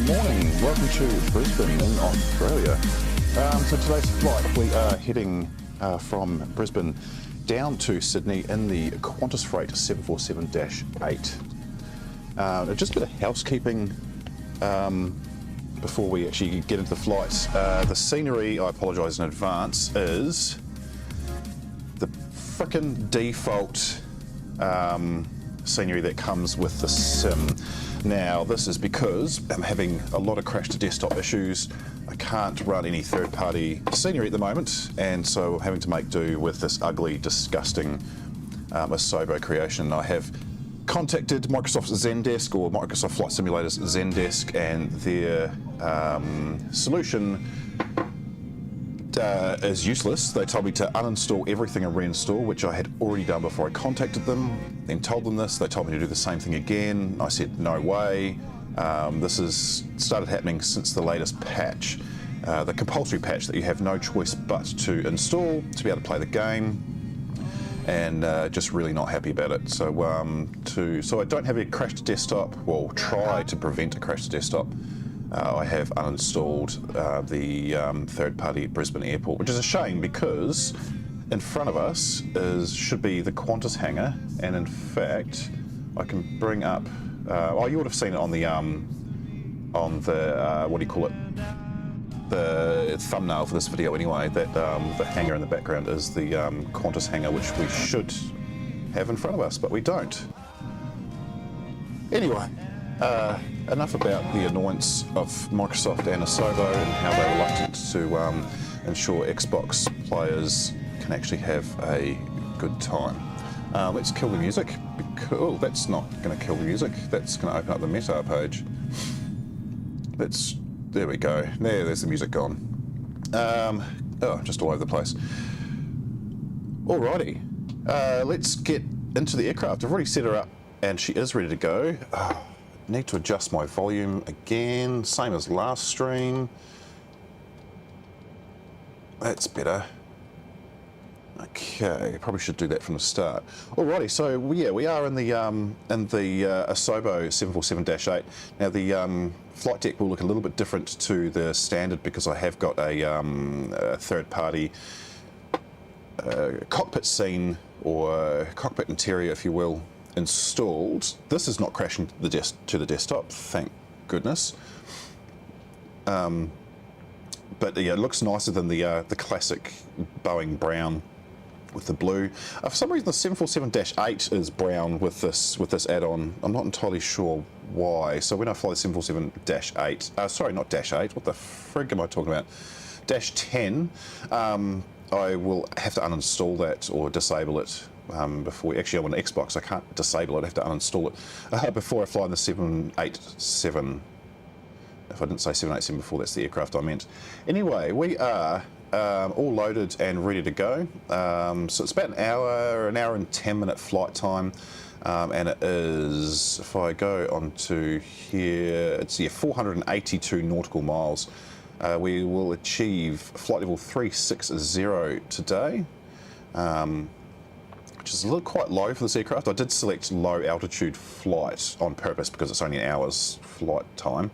morning, welcome to Brisbane in Australia. So today's flight, we are heading from Brisbane down to Sydney in the QantasFreight 747-8. Just a bit of housekeeping before we actually get into the flight. The scenery, I apologise in advance, is the frickin' default scenery that comes with the sim. Now, this is because I'm having a lot of crash to desktop issues. I can't run any third-party scenery at the moment, and so I'm having to make do with this ugly, disgusting Asobo creation. I have contacted Microsoft's Zendesk, or Microsoft Flight Simulator's Zendesk, and their solution is useless. They told me to uninstall everything and reinstall, which I had already done before I contacted them, then told them this. They told me to do the same thing again. I said, no way. This has started happening since the latest patch, the compulsory patch that you have no choice but to install to be able to play the game, and just really not happy about it. So, so I don't have a crash to desktop, well, try to prevent a crash to desktop. I have uninstalled the third-party Brisbane Airport, which is a shame because in front of us should be the Qantas hangar, and in fact, I can bring up. Oh, you would have seen it on the what do you call it? The thumbnail for this video, anyway. That the hangar in the background is the Qantas hangar, which we should have in front of us, but we don't. Anyway. Enough about the annoyance of Microsoft and Asobo and how they're reluctant to ensure Xbox players can actually have a good time. Let's kill the music. Oh, that's not going to kill the music. That's going to open up the meta page. There we go. There's the music gone. Oh, just all over the place. Alrighty. Let's get into the aircraft. I've already set her up and she is ready to go. Need to adjust my volume again, same as last stream. That's better. Okay, probably should do that from the start. Alrighty, so yeah, we are in the Asobo 747-8. Now the flight deck will look a little bit different to the standard because I have got a third-party cockpit scene, or cockpit interior, if you will, installed. This is not crashing to the desktop, thank goodness. But yeah, it looks nicer than the classic Boeing brown with the blue. For some reason, the 747-8 is brown with this add-on. I'm not entirely sure why. So when I fly the 747-8, sorry, not dash 8. What the frig am I talking about? Dash 10. I will have to uninstall that or disable it. Before actually, I'm on Xbox, I can't disable it, I have to uninstall it before I fly in the 787. If I didn't say 787 before, that's the aircraft I meant. Anyway, we are all loaded and ready to go. So it's about an hour and 10-minute flight time, and it is, if I go onto here, it's 482 nautical miles. We will achieve flight level 360 today. Which is quite low for this aircraft. I did select low altitude flight on purpose because it's only an hour's flight time.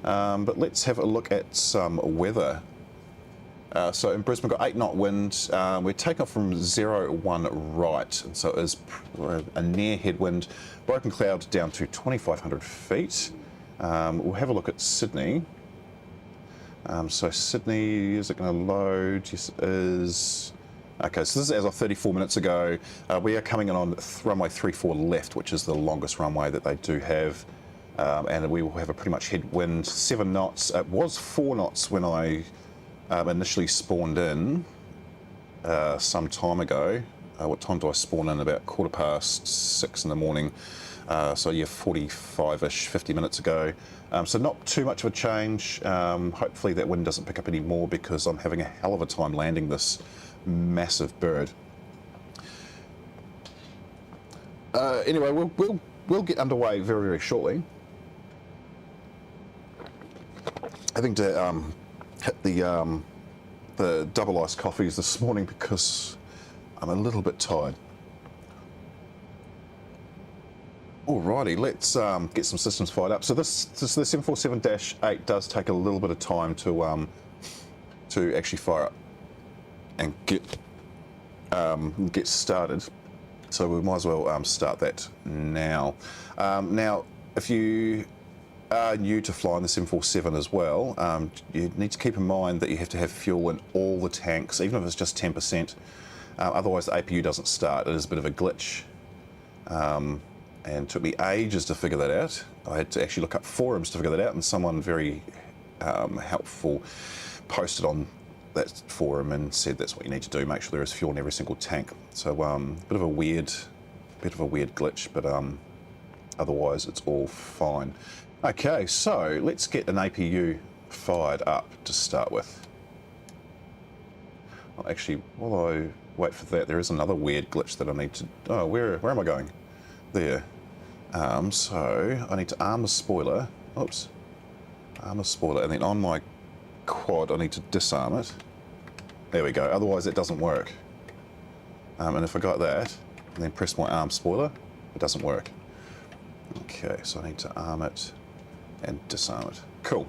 But let's have a look at some weather. So in Brisbane, we've got 8-knot wind. We're taking off from 01 right, and so it is a near headwind. Broken cloud down to 2,500 feet. We'll have a look at Sydney. So Sydney, is it going to load? Yes, it is. Okay, so this is as of 34 minutes ago. We are coming in on runway 34 left, which is the longest runway that they do have. And we will have a pretty much headwind, 7 knots. It was 4 knots when I initially spawned in some time ago. What time do I spawn in? About 6:15 in the morning. So yeah, 45-ish, 50 minutes ago. So not too much of a change. Hopefully that wind doesn't pick up any more because I'm having a hell of a time landing this massive bird. Anyway, we'll get underway very, very shortly. Having to hit the double iced coffees this morning because I'm a little bit tired. Alrighty, let's get some systems fired up. So the 747-8 does take a little bit of time to actually fire up and get started. So we might as well start that now. Now, if you are new to flying the 747 as well, you need to keep in mind that you have to have fuel in all the tanks, even if it's just 10%. Otherwise, the APU doesn't start. It is a bit of a glitch. And it took me ages to figure that out. I had to actually look up forums to figure that out, and someone very helpful posted on that forum and said that's what you need to do. Make sure there is fuel in every single tank. So bit of a weird glitch, but otherwise it's all fine. Okay, so let's get an APU fired up to start with. Well, actually, while I wait for that, there is another weird glitch that I need to. Oh, where am I going? There. So I need to arm the spoiler. Oops. Arm the spoiler, and then on my quad I need to disarm it. There we go. Otherwise it doesn't work. And if I got that, and then press my arm spoiler, it doesn't work. Okay, so I need to arm it and disarm it. Cool.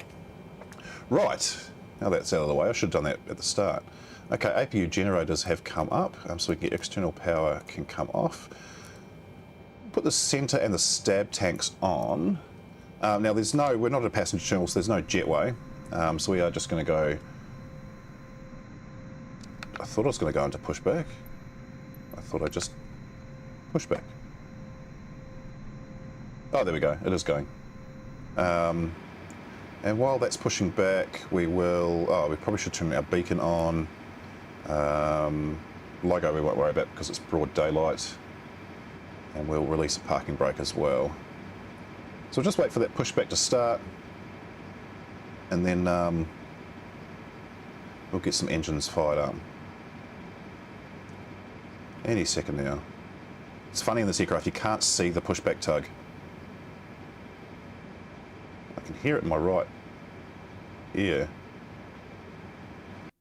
Right. Now that's out of the way. I should have done that at the start. Okay, APU generators have come up, so we can get external power can come off. Put the center and the stab tanks on. Now we're not at a passenger terminal, so there's no jetway. So we are just going to go. I thought I was going to go into pushback. I thought I just pushback. Oh, there we go. It is going. And while that's pushing back, we will. Oh, we probably should turn our beacon on. LOGO we won't worry about because it's broad daylight. And we'll release a parking brake as well. So we'll just wait for that pushback to start, and then we'll get some engines fired up. Any second now. It's funny in this aircraft, you can't see the pushback tug. I can hear it in my right ear.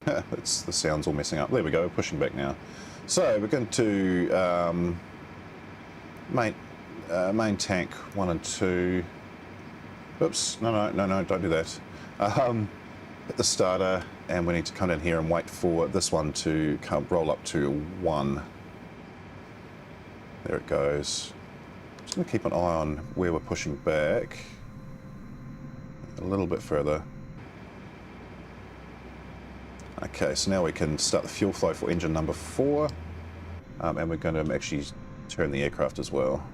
The sound's all messing up. There we go, we're pushing back now. So we're going to main tank 1 and 2. Oops, no, don't do that. Hit the starter, and we need to come down here and wait for this one to roll up to 1. There it goes. Just going to keep an eye on where we're pushing back. A little bit further. Okay, so now we can start the fuel flow for engine number 4. And we're going to actually turn the aircraft as well.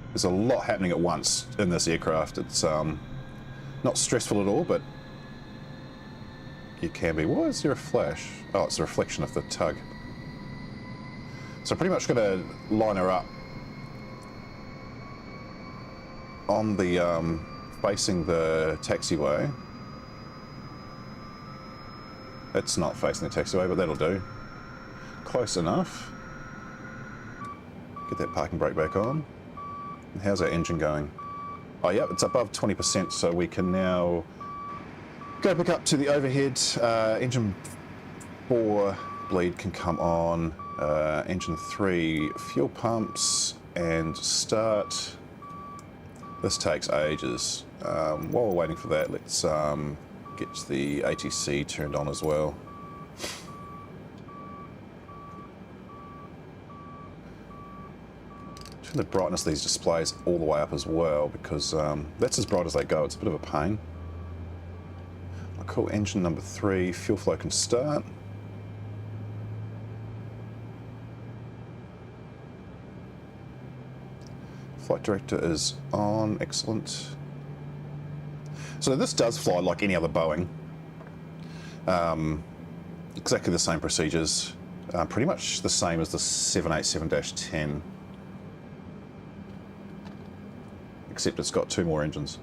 There's a lot happening at once in this aircraft. It's not stressful at all, but it can be. Why is there a flash? Oh, it's a reflection of the tug. So pretty much going to line her up on the facing the taxiway. It's not facing the taxiway, but that'll do. Close enough. Get that parking brake back on. And how's our engine going? Oh, yep, it's above 20%, so we can now go back up to the overhead. Engine 4 bleed can come on. Engine 3 fuel pumps and start. This takes ages. While we're waiting for that, let's get the ATC turned on as well. Turn the brightness of these displays all the way up as well, because that's as bright as they go. It's a bit of a pain. I'll call engine number 3, fuel flow can start. Flight director is on, excellent. So this does fly like any other Boeing. Exactly the same procedures, pretty much the same as the 787-10. Except it's got 2 more engines.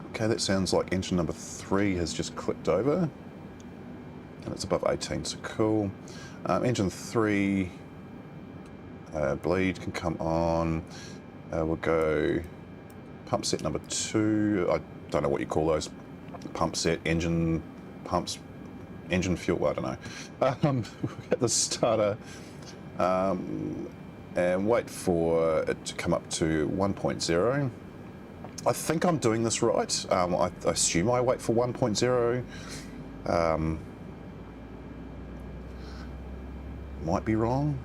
Okay, that sounds like engine number 3 has just clicked over. And it's above 18, so cool. Engine 3, bleed can come on. We'll go pump set number 2. I don't know what you call those. Pump set, engine pumps, engine fuel, I don't know. We'll get the starter and wait for it to come up to 1.0. I think I'm doing this right. I assume I wait for 1.0. Might be wrong.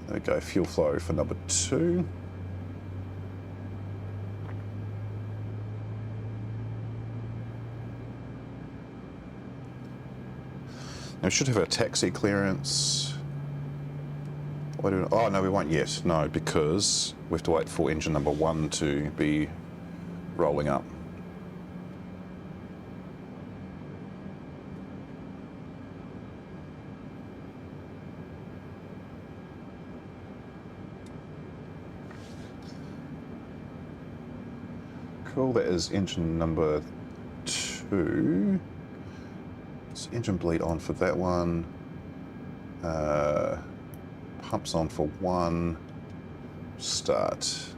There we go, fuel flow for number 2. Now we should have our taxi clearance. Oh no, we won't yet. No, because we have to wait for engine number 1 to be rolling up. Cool, that is engine number 2. Is engine bleed on for that one? Pumps on for 1. Start.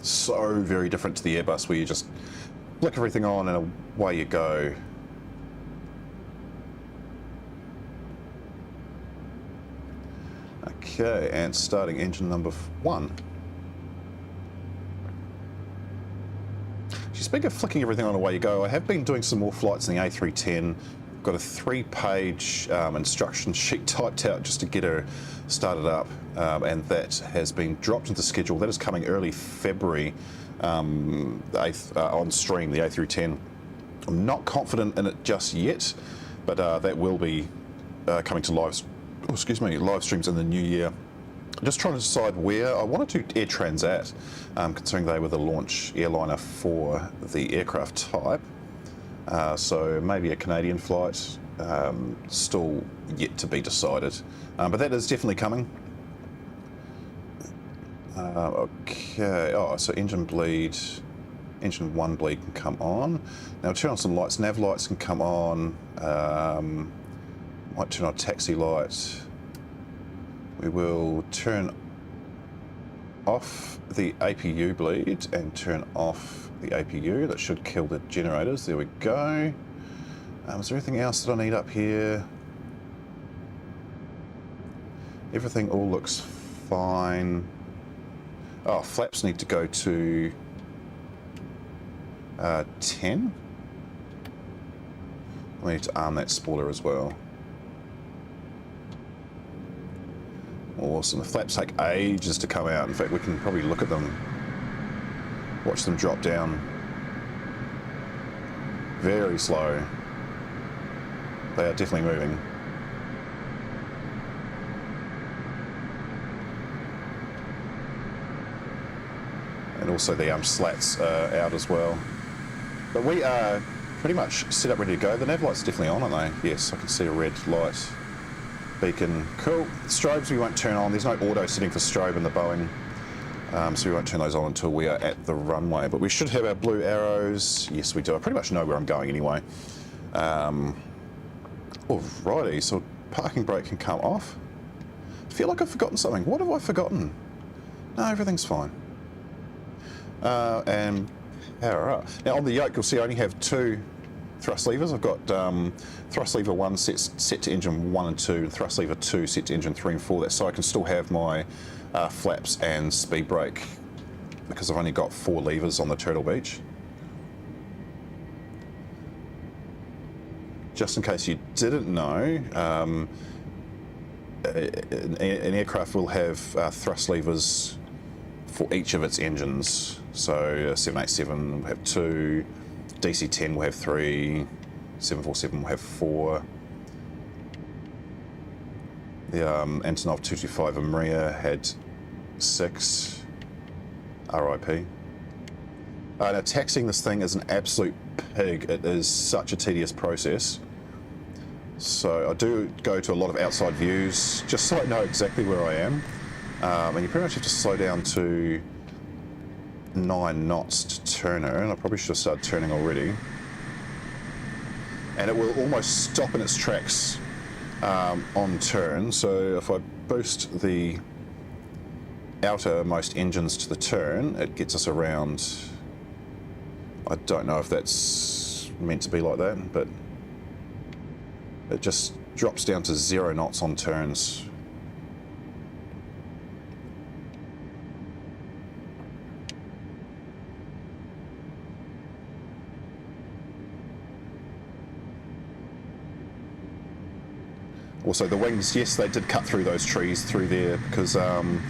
So very different to the Airbus where you just flick everything on and away you go. Okay, and starting engine number 1. Speaking of flicking everything on away you go, I have been doing some more flights in the A310. Got a 3-page instruction sheet typed out just to get her started up, and that has been dropped into schedule. That is coming early February on stream, the A310. I'm not confident in it just yet, but that will be coming to live streams in the new year. Just trying to decide where. I wanted to Air Transat, considering they were the launch airliner for the aircraft type. So maybe a Canadian flight, still yet to be decided. But that is definitely coming. Okay, so engine 1 bleed can come on. Now turn on some lights, nav lights can come on. Might turn on taxi light. We will turn off the APU bleed and turn off the APU. That should kill the generators. There we go. Is there anything else that I need up here? Everything all looks fine. Oh, flaps need to go to 10. We need to arm that spoiler as well. Awesome. The flaps take ages to come out. In fact, we can probably look at them, watch them drop down. Very slow. They are definitely moving. And also the slats are out as well. But we are pretty much set up, ready to go. The nav light's definitely on, aren't they? Yes, I can see a red light beacon. Cool. Strobes we won't turn on. There's no auto setting for strobe in the Boeing, so we won't turn those on until we are at the runway. But we should have our blue arrows. Yes, we do. I pretty much know where I'm going anyway. Alrighty, so parking brake can come off. I feel like I've forgotten something. What have I forgotten? No, everything's fine. And power up. Now on the yoke, you'll see I only have 2 thrust levers. I've got thrust lever 1 set to engine 1 and 2, and thrust lever 2 set to engine 3 and 4. That's so I can still have my flaps and speed brake, because I've only got 4 levers on the TurtleBeach. Just in case you didn't know, an aircraft will have thrust levers for each of its engines. So 787 will have 2, DC-10 will have 3, 747 will have 4. The Antonov 225 Amria had 6. RIP. Now taxiing this thing is an absolute pig. It is such a tedious process. So I do go to a lot of outside views just so I know exactly where I am. And you pretty much have to slow down to 9 knots to turn her, and I probably should have started turning already. And it will almost stop in its tracks on turn. So if I boost the outermost engines to the turn, it gets us around I don't know if that's meant to be like that, but it just drops down to 0 knots on turns. Also the wings, yes, they did cut through those trees through there because in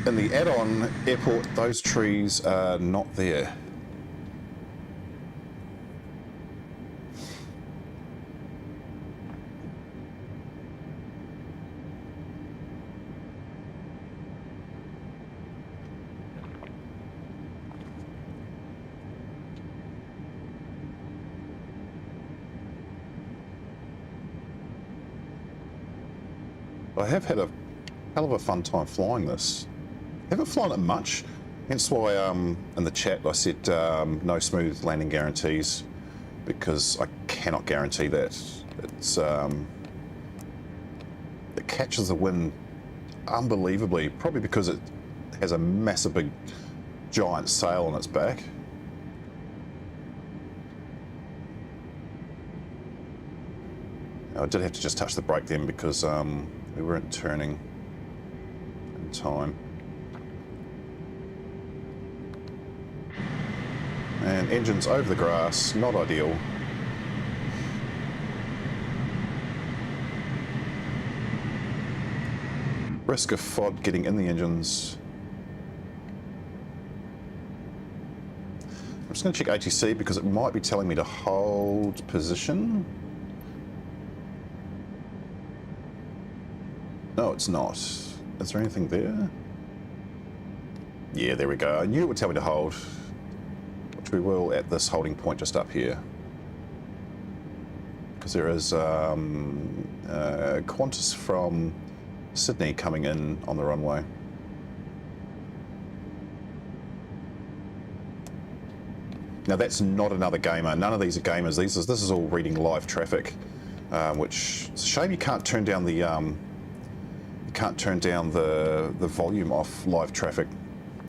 the add-on airport, those trees are not there. I have had a hell of a fun time flying this. Haven't flown it much, hence why in the chat I said no smooth landing guarantees, because I cannot guarantee that. It's it catches the wind unbelievably, probably because it has a massive big giant sail on its back. I did have to just touch the brake then because we weren't turning in time. And engines over the grass, not ideal. Risk of FOD getting in the engines. I'm just going to check ATC because it might be telling me to hold position. No, it's not. Is there anything there? Yeah, there we go. I knew it would tell me to hold, which we will at this holding point just up here. Because there is Qantas from Sydney coming in on the runway. Now that's not another gamer. None of these are gamers. This is all reading live traffic, which it's a shame you can't turn down the the volume off live traffic.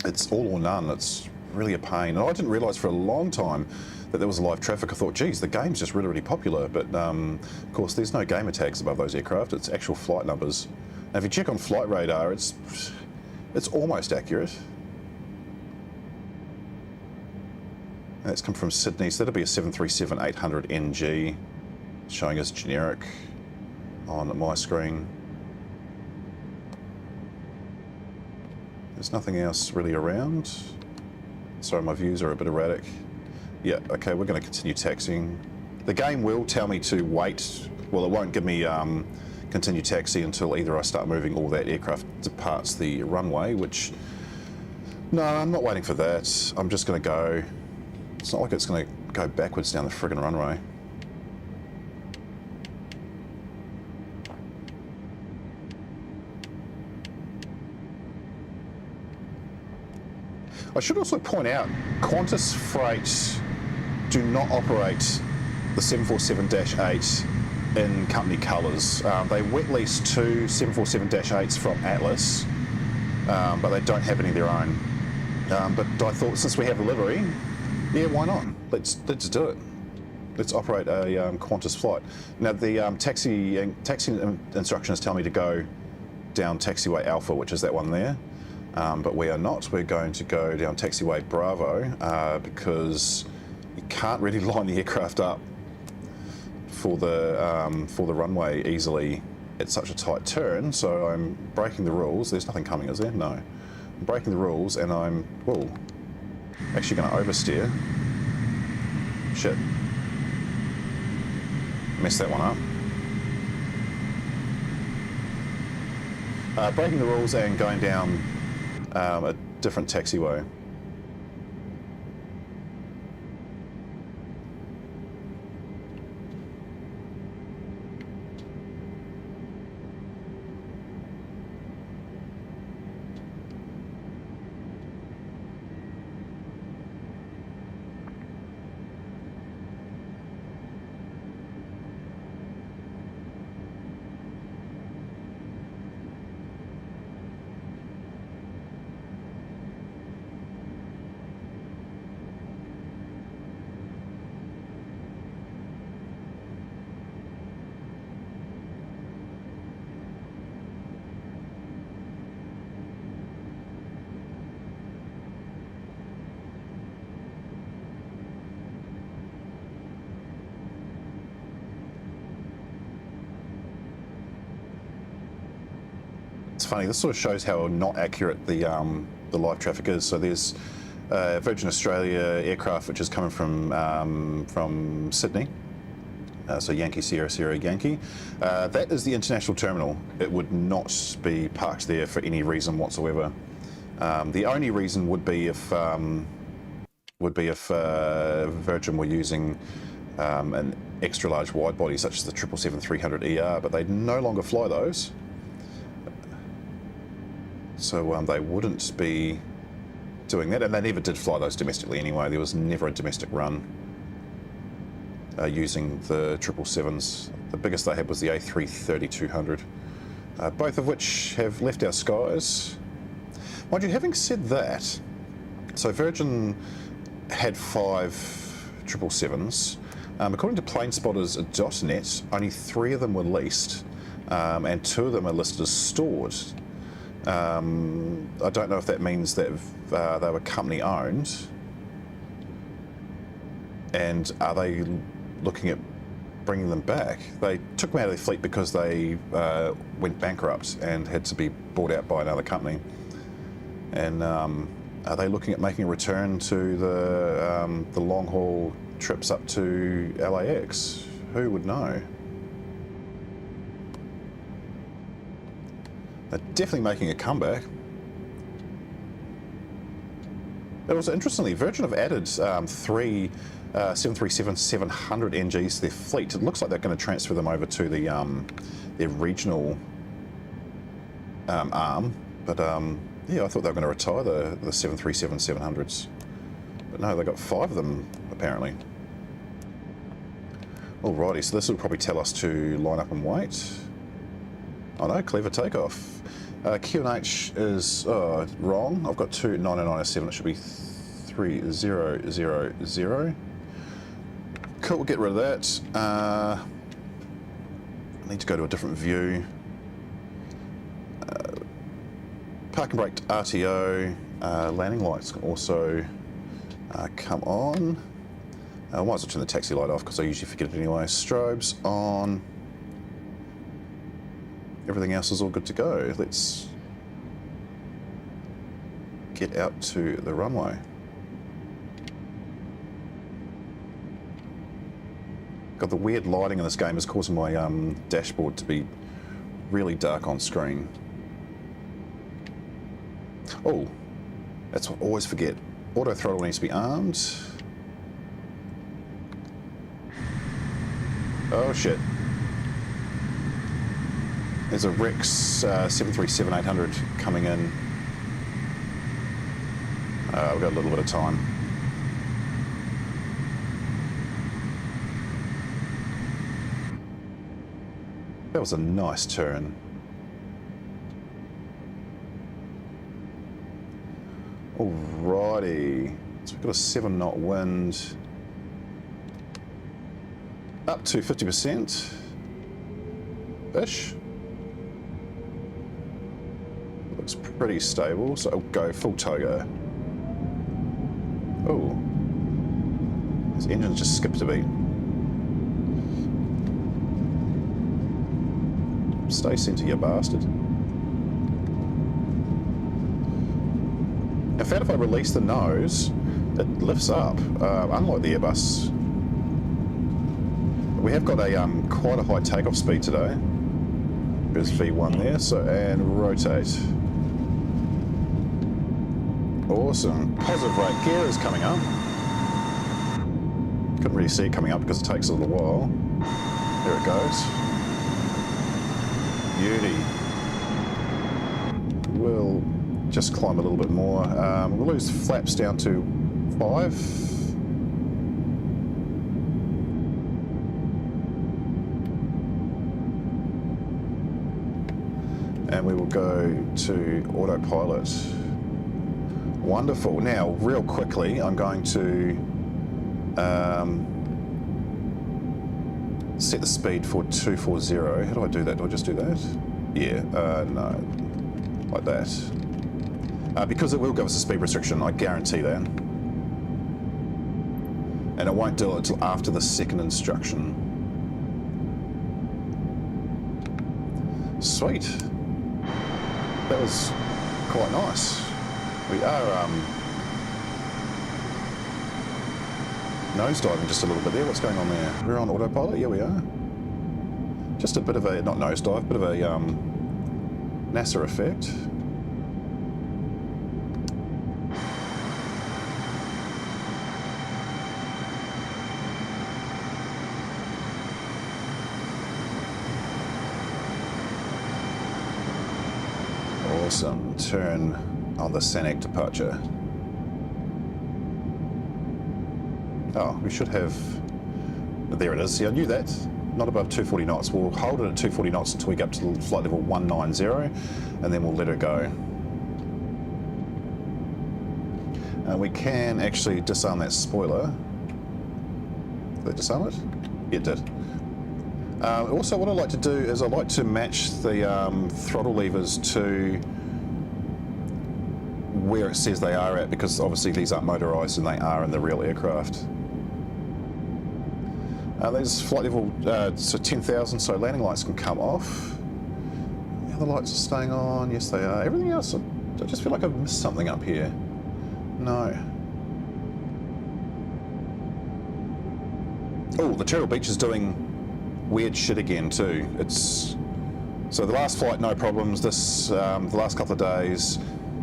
It's all or none. It's really a pain. And I didn't realise for a long time that there was live traffic. I thought, geez, the game's just really, really popular. But of course, there's no gamer tags above those aircraft. It's actual flight numbers. Now, if you check on flight radar, it's almost accurate. And that's come from Sydney, so that'll be a 737-800 NG, showing as generic on my screen. There's nothing else really around. Sorry, my views are a bit erratic. Yeah, okay, we're going to continue taxiing. The game will tell me to wait. Well, it won't give me continue taxi until either I start moving or that aircraft departs the runway, which, no, I'm not waiting for that. I'm just going to go. It's not like it's going to go backwards down the friggin' runway. I should also point out, QantasFreight do not operate the 747-8 in company colours. They wet lease 2 747-8s from Atlas, but they don't have any of their own. But I thought, since we have a livery, yeah, why not? Let's do it. Let's operate a Qantas flight. Now the taxi instructions tell me to go down taxiway Alpha, which is that one there. But we are not. We're going to go down taxiway Bravo because you can't really line the aircraft up for the runway easily at such a tight turn. So I'm breaking the rules. There's nothing coming, is there? No. I'm breaking the rules, and I'm actually going to oversteer. Shit. Messed that one up. Breaking the rules and going down a different taxiway. funny. This sort of shows how not accurate the live traffic is. So there's Virgin Australia aircraft which is coming from Sydney. So Yankee Sierra Sierra Yankee. That is the international terminal. It would not be parked there for any reason whatsoever. The only reason would be if Virgin were using an extra large wide body such as the 777-300ER, but they no longer fly those. So they wouldn't be doing that, and they never did fly those domestically anyway. There was never a domestic run using the 777s. The biggest they had was the A330-200, both of which have left our skies. Mind you, having said that, so Virgin had 5 777s. According to planespotters.net, only 3 of them were leased, and 2 of them are listed as stored. I don't know if that means that they were company owned, and are they looking at bringing them back? They took them out of their fleet because they went bankrupt and had to be bought out by another company. And are they looking at making a return to the long haul trips up to LAX? Who would know? They're definitely making a comeback. But also, interestingly, Virgin have added 3 737-700 NGs to their fleet. It looks like they're going to transfer them over to their regional arm. But yeah, I thought they were going to retire the 737-700s. But no, they've got 5 of them, apparently. Alrighty, so this will probably tell us to line up and wait. Oh no, clever takeoff. QNH is wrong. I've got 29907. It should be 3000. Cool, we'll get rid of that. I need to go to a different view. Park and brake RTO. Landing lights can also come on. I might as well turn the taxi light off because I usually forget it anyway. Strobes on. Everything else is all good to go. Let's get out to the runway. God, the weird lighting in this game is causing my dashboard to be really dark on screen. Oh, that's what I always forget. Auto throttle needs to be armed. Oh shit. There's a Rex 737-800 coming in. We've got a little bit of time. That was a nice turn. Alrighty. So we've got a 7-knot wind. Up to 50%-ish. Looks pretty stable, so I'll go full togo. Oh, this engine just skipped a beat. Stay center, you bastard. In fact, if I release the nose, it lifts up, unlike the Airbus. We have got a quite a high takeoff speed today. There's V1 there, so, and rotate. Awesome. Positive rate gear is coming up. Couldn't really see it coming up because it takes a little while. There it goes. Beauty. We'll just climb a little bit more. We'll lose flaps down to 5. And we will go to autopilot. Wonderful. Now, real quickly, I'm going to set the speed for 240. How do I do that? Do I just do that? Yeah, no, like that. Because it will give us a speed restriction, I guarantee that. And it won't do it until after the second instruction. Sweet. that was quite nice. We are nosediving just a little bit there. What's going on there? We're on autopilot? Yeah, we are. Just a bit of a, not nosedive, bit of a NASA effect. Awesome. Turn on the Sanic departure. Oh, we should have... There it is. See, I knew that. Not above 240 knots. We'll hold it at 240 knots until we get up to flight level 190, and then we'll let it go. We can actually disarm that spoiler. Did they disarm it? Yeah, it did. Also, what I like to do is I like to match the throttle levers to where it says they are at, because obviously these aren't motorised and they are in the real aircraft. There's flight level so 10,000, so landing lights can come off. The other lights are staying on. Yes, they are. Everything else, I just feel like I've missed something up here. No. Oh, the TurtleBeach is doing weird shit again too. It's so the last flight, no problems. This the last couple of days,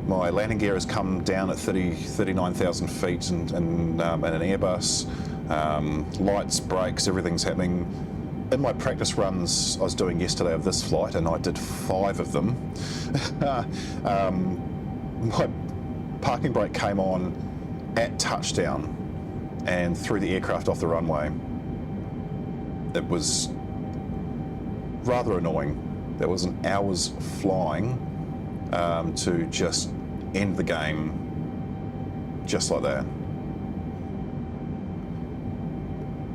my landing gear has come down at 39,000 feet and an Airbus. Lights, brakes, everything's happening. In my practice runs I was doing yesterday of this flight, and I did 5 of them, my parking brake came on at touchdown and threw the aircraft off the runway. It was rather annoying. That was an hour's flying to just end the game just like that.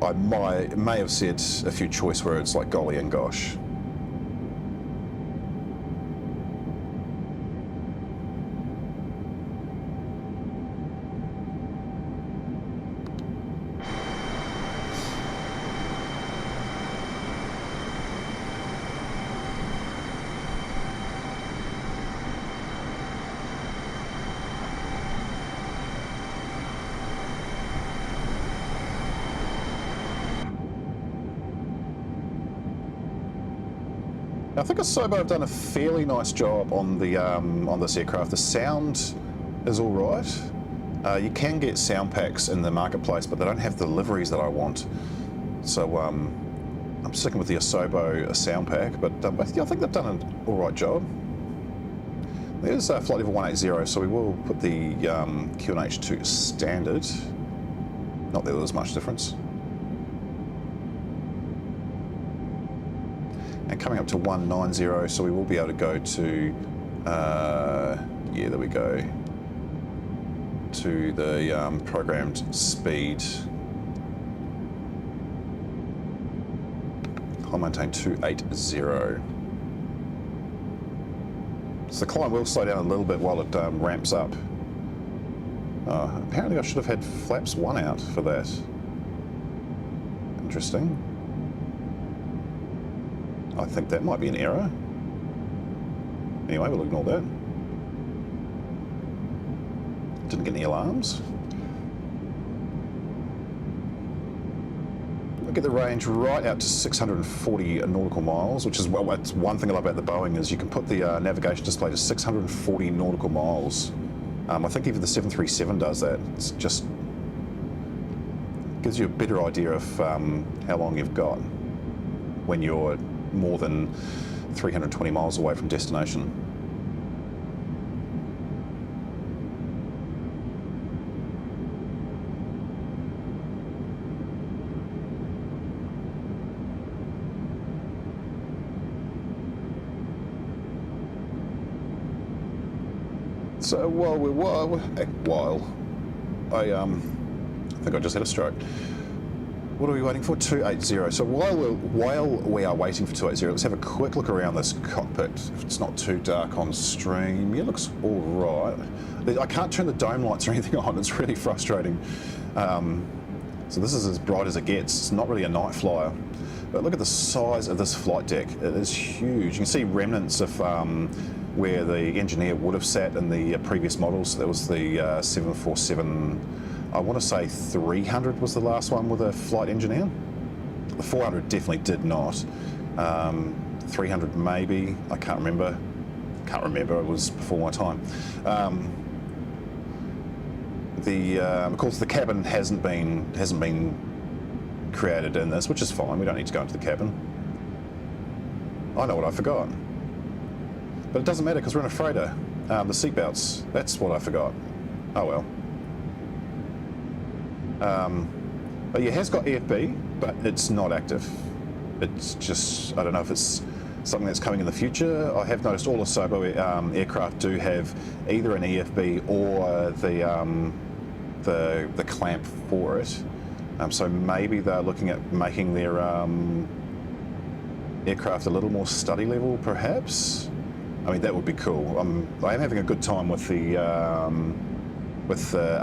I may have said a few choice words like golly and gosh. I think Asobo have done a fairly nice job on the on this aircraft. The sound is all right. You can get sound packs in the marketplace, but they don't have the liveries that I want. So I'm sticking with the Asobo sound pack, but yeah, I think they've done an all right job. There's flight level 180, so we will put the QNH to standard. Not that there's much difference. And coming up to 190, so we will be able to go to, yeah, there we go, to the programmed speed. I'll maintain 280. So the climb will slow down a little bit while it ramps up. Apparently I should have had flaps 1 out for that. Interesting. I think that might be an error. Anyway, we'll ignore that. Didn't get any alarms. We'll get the range right out to 640 nautical miles, which is, well, that's one thing I love about the Boeing is you can put the navigation display to 640 nautical miles. I think even the 737 does that. It's just gives you a better idea of how long you've got when you're more than 320 miles away from destination. So I think I just had a stroke. What are we waiting for? 280. So while we are waiting for 280, let's have a quick look around this cockpit. If it's not too dark on stream, yeah, it looks all right. I can't turn the dome lights or anything on. It's really frustrating. So this is as bright as it gets. It's not really a night flyer. But look at the size of this flight deck. It is huge. You can see remnants of where the engineer would have sat in the previous models. That was the 747, I want to say 300 was the last one with a flight engineer. The 400 definitely did not. 300 maybe, I can't remember. It was before my time. Of course, the cabin hasn't been created in this, which is fine. We don't need to go into the cabin. I know what I forgot, but it doesn't matter because we're in a freighter. The seatbelts, that's what I forgot. Oh well. But yeah, it has got EFB, but it's not active. It's just, I don't know if it's something that's coming in the future. I have noticed all the Sobo aircraft do have either an EFB or the clamp for it. So maybe they're looking at making their aircraft a little more study level, perhaps. I mean, that would be cool. I am having a good time with the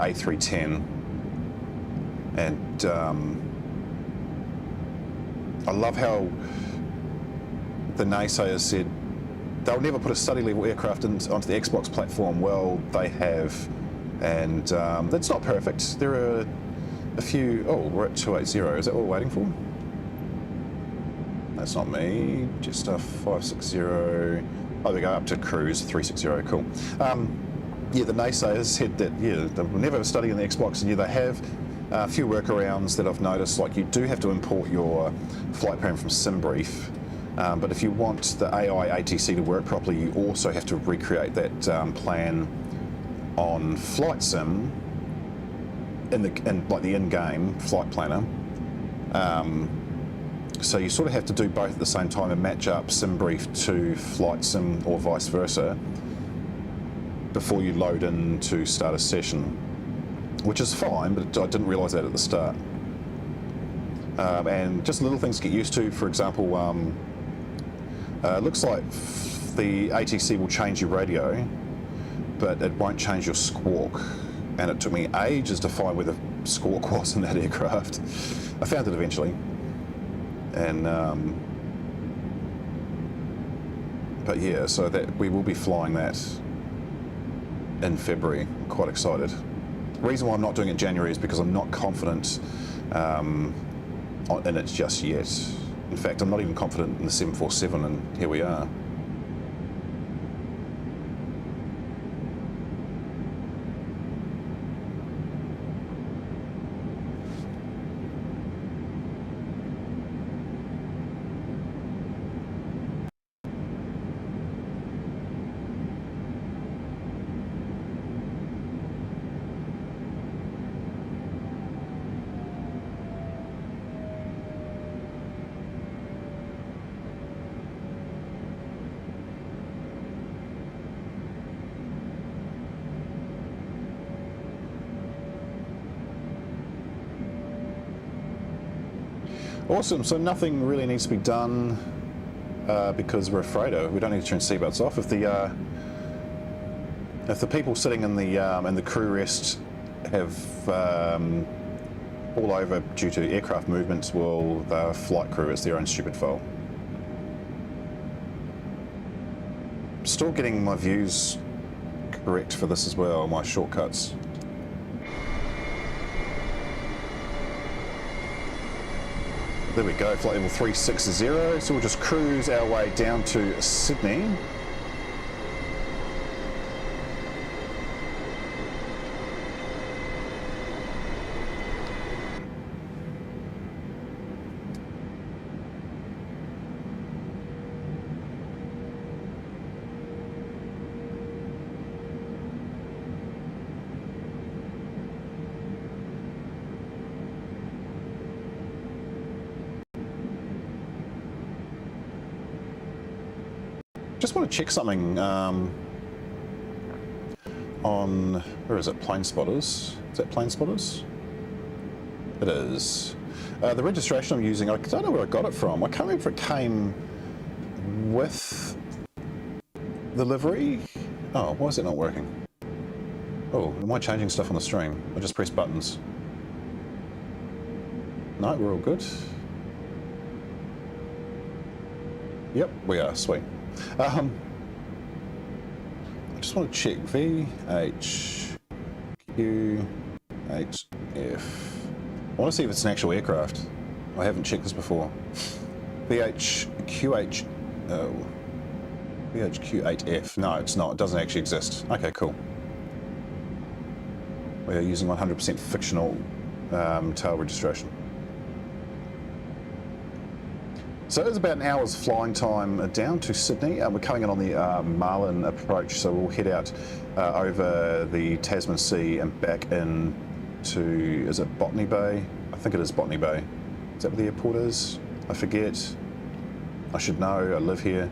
A310, and I love how the naysayers said they'll never put a study level aircraft onto the Xbox platform. Well, they have, and that's not perfect. There are a few. Oh, we're at 280. Is that what we're waiting for? That's not me. Just a 560. Oh, they go up to cruise 360. Cool. Yeah, the naysayers said that they will never have a study in the Xbox, and yeah, they have. A few workarounds that I've noticed, like you do have to import your flight plan from SimBrief, but if you want the AI ATC to work properly, you also have to recreate that plan on Flight Sim in like the in-game flight planner. So you sort of have to do both at the same time and match up SimBrief to Flight Sim or vice versa before you load in to start a session. Which is fine, but I didn't realise that at the start. And just little things to get used to. For example, it looks like the ATC will change your radio, but it won't change your squawk. And it took me ages to find where the squawk was in that aircraft. I found it eventually. And but yeah, so that we will be flying that in February. I'm quite excited. The reason why I'm not doing it in January is because I'm not confident in it just yet. In fact, I'm not even confident in the 747, and here we are. Awesome, so nothing really needs to be done because we're afraid of. We don't need to turn seatbelts off. If the people sitting in the crew rest have fall over due to aircraft movements, well, the flight crew is their own stupid fault. Still getting my views correct for this as well, my shortcuts. There we go, flight level 360. So we'll just cruise our way down to Sydney. Just want to check something on, where is it, Plane Spotters? Is that Plane Spotters? It is. The registration I'm using, I don't know where I got it from. I can't remember if it came with the livery. Oh, why is it not working? Oh, am I changing stuff on the stream? I just press buttons. No, we're all good. Yep, we are, sweet. just want to check VHQ8F. I want to see if it's an actual aircraft. I haven't checked this before. VHQ8F. No, it's not. It doesn't actually exist. Okay, cool. We are using 100% fictional tail registration. So it's about an hour's flying time down to Sydney. We're coming in on the Marlin approach, so we'll head out over the Tasman Sea and back in to, is it Botany Bay? I think it is Botany Bay. Is that where the airport is? I forget. I should know, I live here.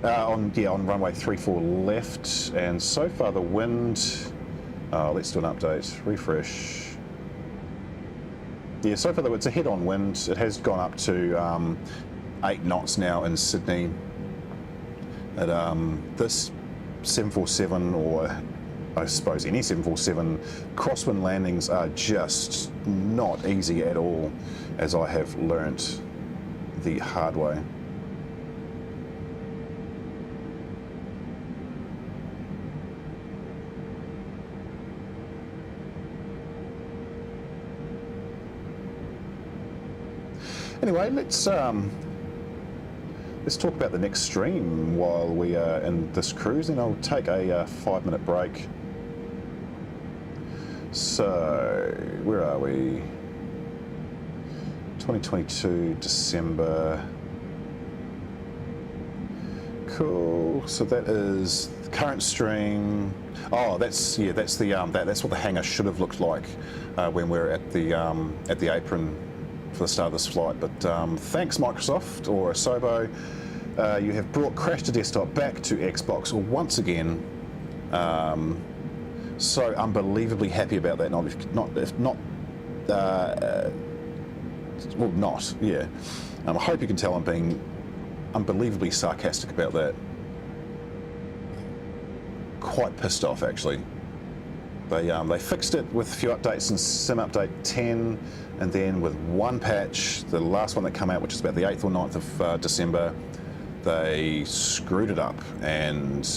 On runway 34 left, and so far the wind, let's do an update, refresh. Yeah, so far it's a head-on wind. It has gone up to 8 knots now in Sydney. This 747, or I suppose any 747, crosswind landings are just not easy at all, as I have learnt the hard way. Anyway, let's talk about the next stream while we are in this cruise, and I'll take a 5-minute break. So, where are we? 2022 December. Cool. So that is the current stream. Oh, that's what the hangar should have looked like when we're at the apron for the start of this flight. But thanks Microsoft or Asobo, you have brought Crash to Desktop back to Xbox once again. So unbelievably happy about that. I hope you can tell I'm being unbelievably sarcastic about that. Quite pissed off actually. They fixed it with a few updates in Sim Update 10, and then with one patch, the last one that came out, which is about the 8th or 9th of December, they screwed it up. And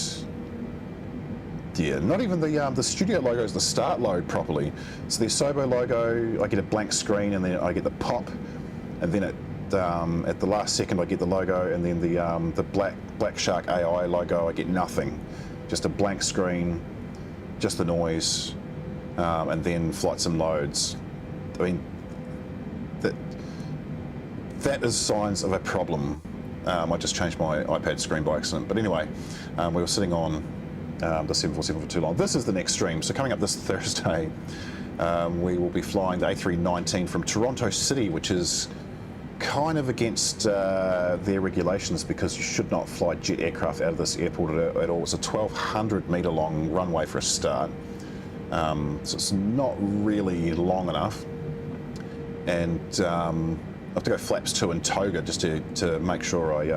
yeah, not even the studio logos, the start load properly. So the Asobo logo, I get a blank screen, and then I get the pop, and then at the last second I get the logo, and then the Black Shark AI logo, I get nothing, just a blank screen, just the noise, and then flight sim loads. I mean, that is signs of a problem. I just changed my iPad screen by accident. But anyway, we were sitting on the 747 for too long. This is the next stream. So coming up this Thursday, we will be flying the A319 from Toronto City, which is kind of against their regulations, because you should not fly jet aircraft out of this airport at all. It's a 1,200 metre long runway for a start, so it's not really long enough, and I have to go flaps 2 and toga just to make sure I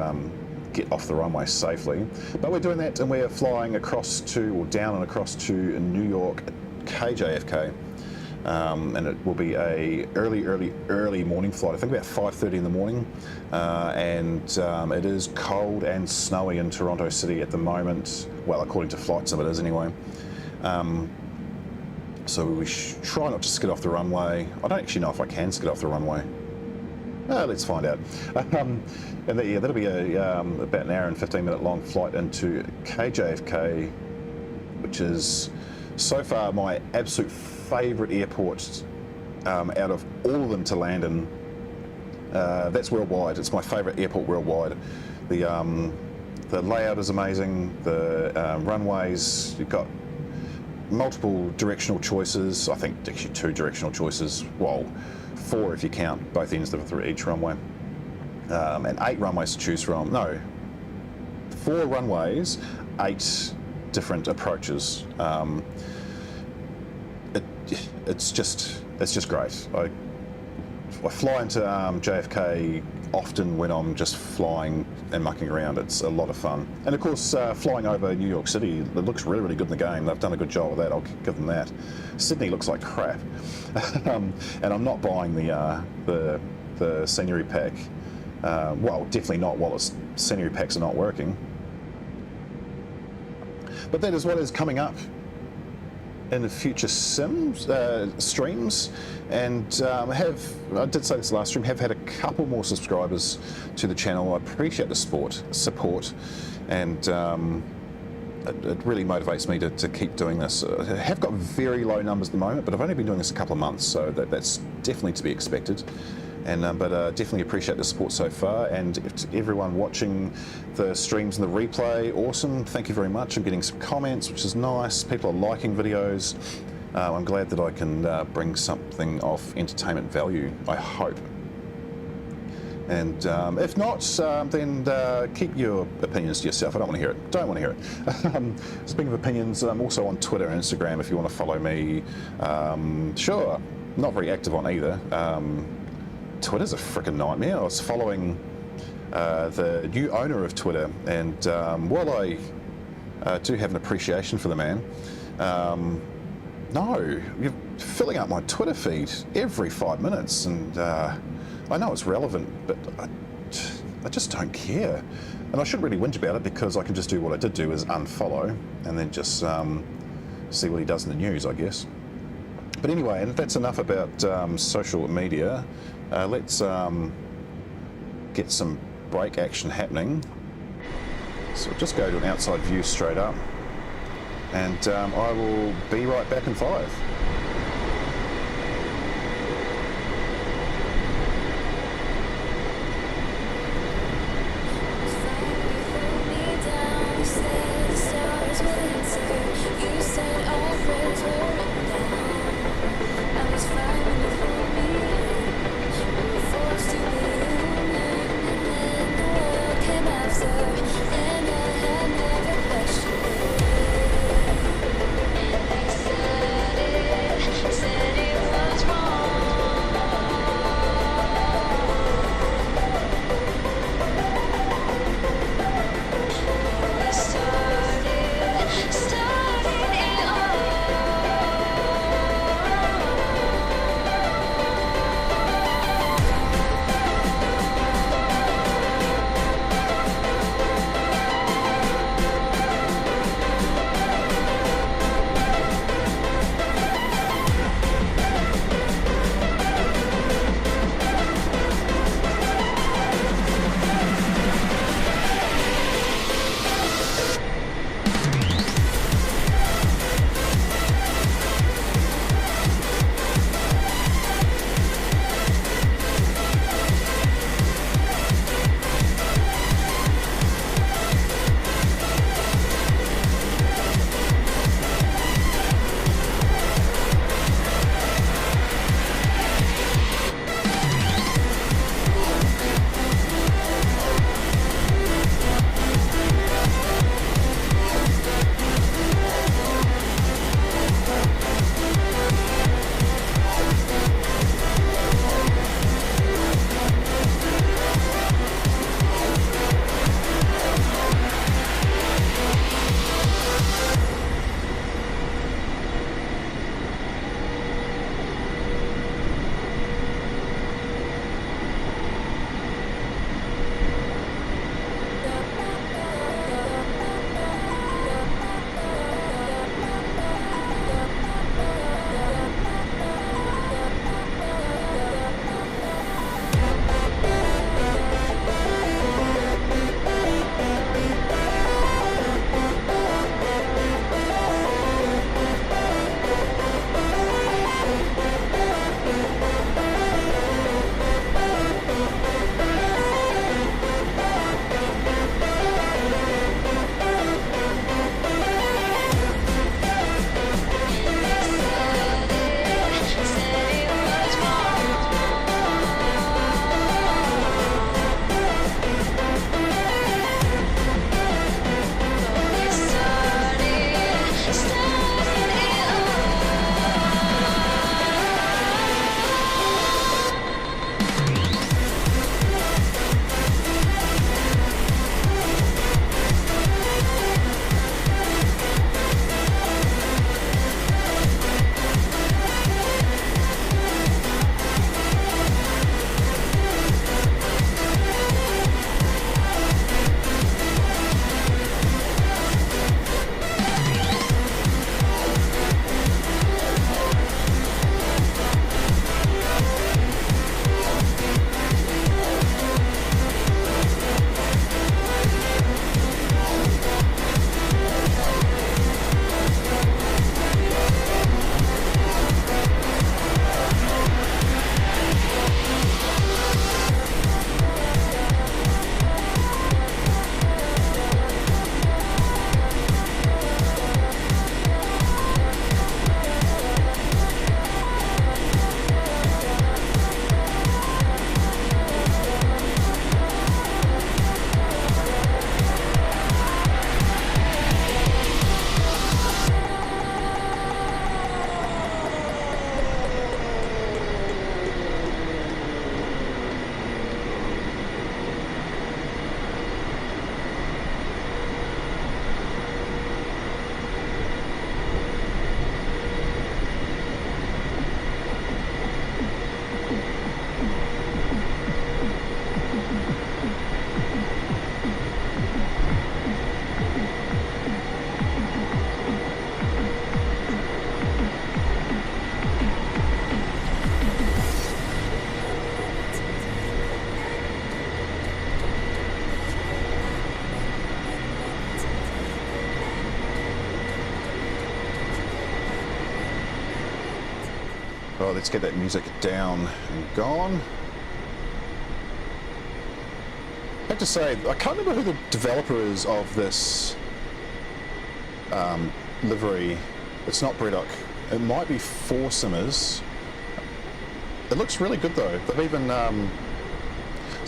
get off the runway safely. But we're doing that, and we're flying across to, or down and across to New York KJFK. And it will be a early morning flight. I think about 5:30 in the morning, and it is cold and snowy in Toronto City at the moment. Well, according to flight sim, it is anyway. So we try not to skid off the runway. I don't actually know if I can skid off the runway. Let's find out. And that'll be about an hour and 15-minute long flight into KJFK, which is so far my absolute favourite airport out of all of them to land in. That's worldwide. It's my favourite airport worldwide. The layout is amazing. The runways, you've got multiple directional choices. I think actually 2 directional choices. Well, 4 if you count both ends of each runway. And 8 runways to choose from. No, 4 runways, 8 different approaches. It's just great. I fly into JFK often when I'm just flying and mucking around. It's a lot of fun. And of course, flying over New York City, it looks really, really good in the game. They've done a good job of that, I'll give them that. Sydney looks like crap. And I'm not buying the scenery pack. Well, definitely not while the scenery packs are not working. But that is what is coming up in the future streams, and I did say this last stream, have had a couple more subscribers to the channel. I appreciate the support, and it really motivates me to keep doing this. I have got very low numbers at the moment, but I've only been doing this a couple of months, so that's definitely to be expected. And but definitely appreciate the support so far, and to everyone watching the streams and the replay, awesome, thank you very much. I'm getting some comments, which is nice. People are liking videos. I'm glad that I can bring something of entertainment value, I hope. And if not, then keep your opinions to yourself. I don't want to hear it. Don't want to hear it. Speaking of opinions, I'm also on Twitter and Instagram if you want to follow me. Sure, not very active on either. Twitter's a freaking nightmare. I was following the new owner of Twitter, and while I do have an appreciation for the man, no, you're filling up my Twitter feed every 5 minutes, and I know it's relevant, but I just don't care. And I shouldn't really whinge about it, because I can just do what I did do, is unfollow, and then just see what he does in the news, I guess. But anyway, and that's enough about social media. Let's get some brake action happening. So we'll just go to an outside view straight up, and I will be right back in 5. Oh, let's get that music down and gone. I have to say, I can't remember who the developer is of this livery. It's not Bredok. It might be Four Simmers. It looks really good though. They've even so you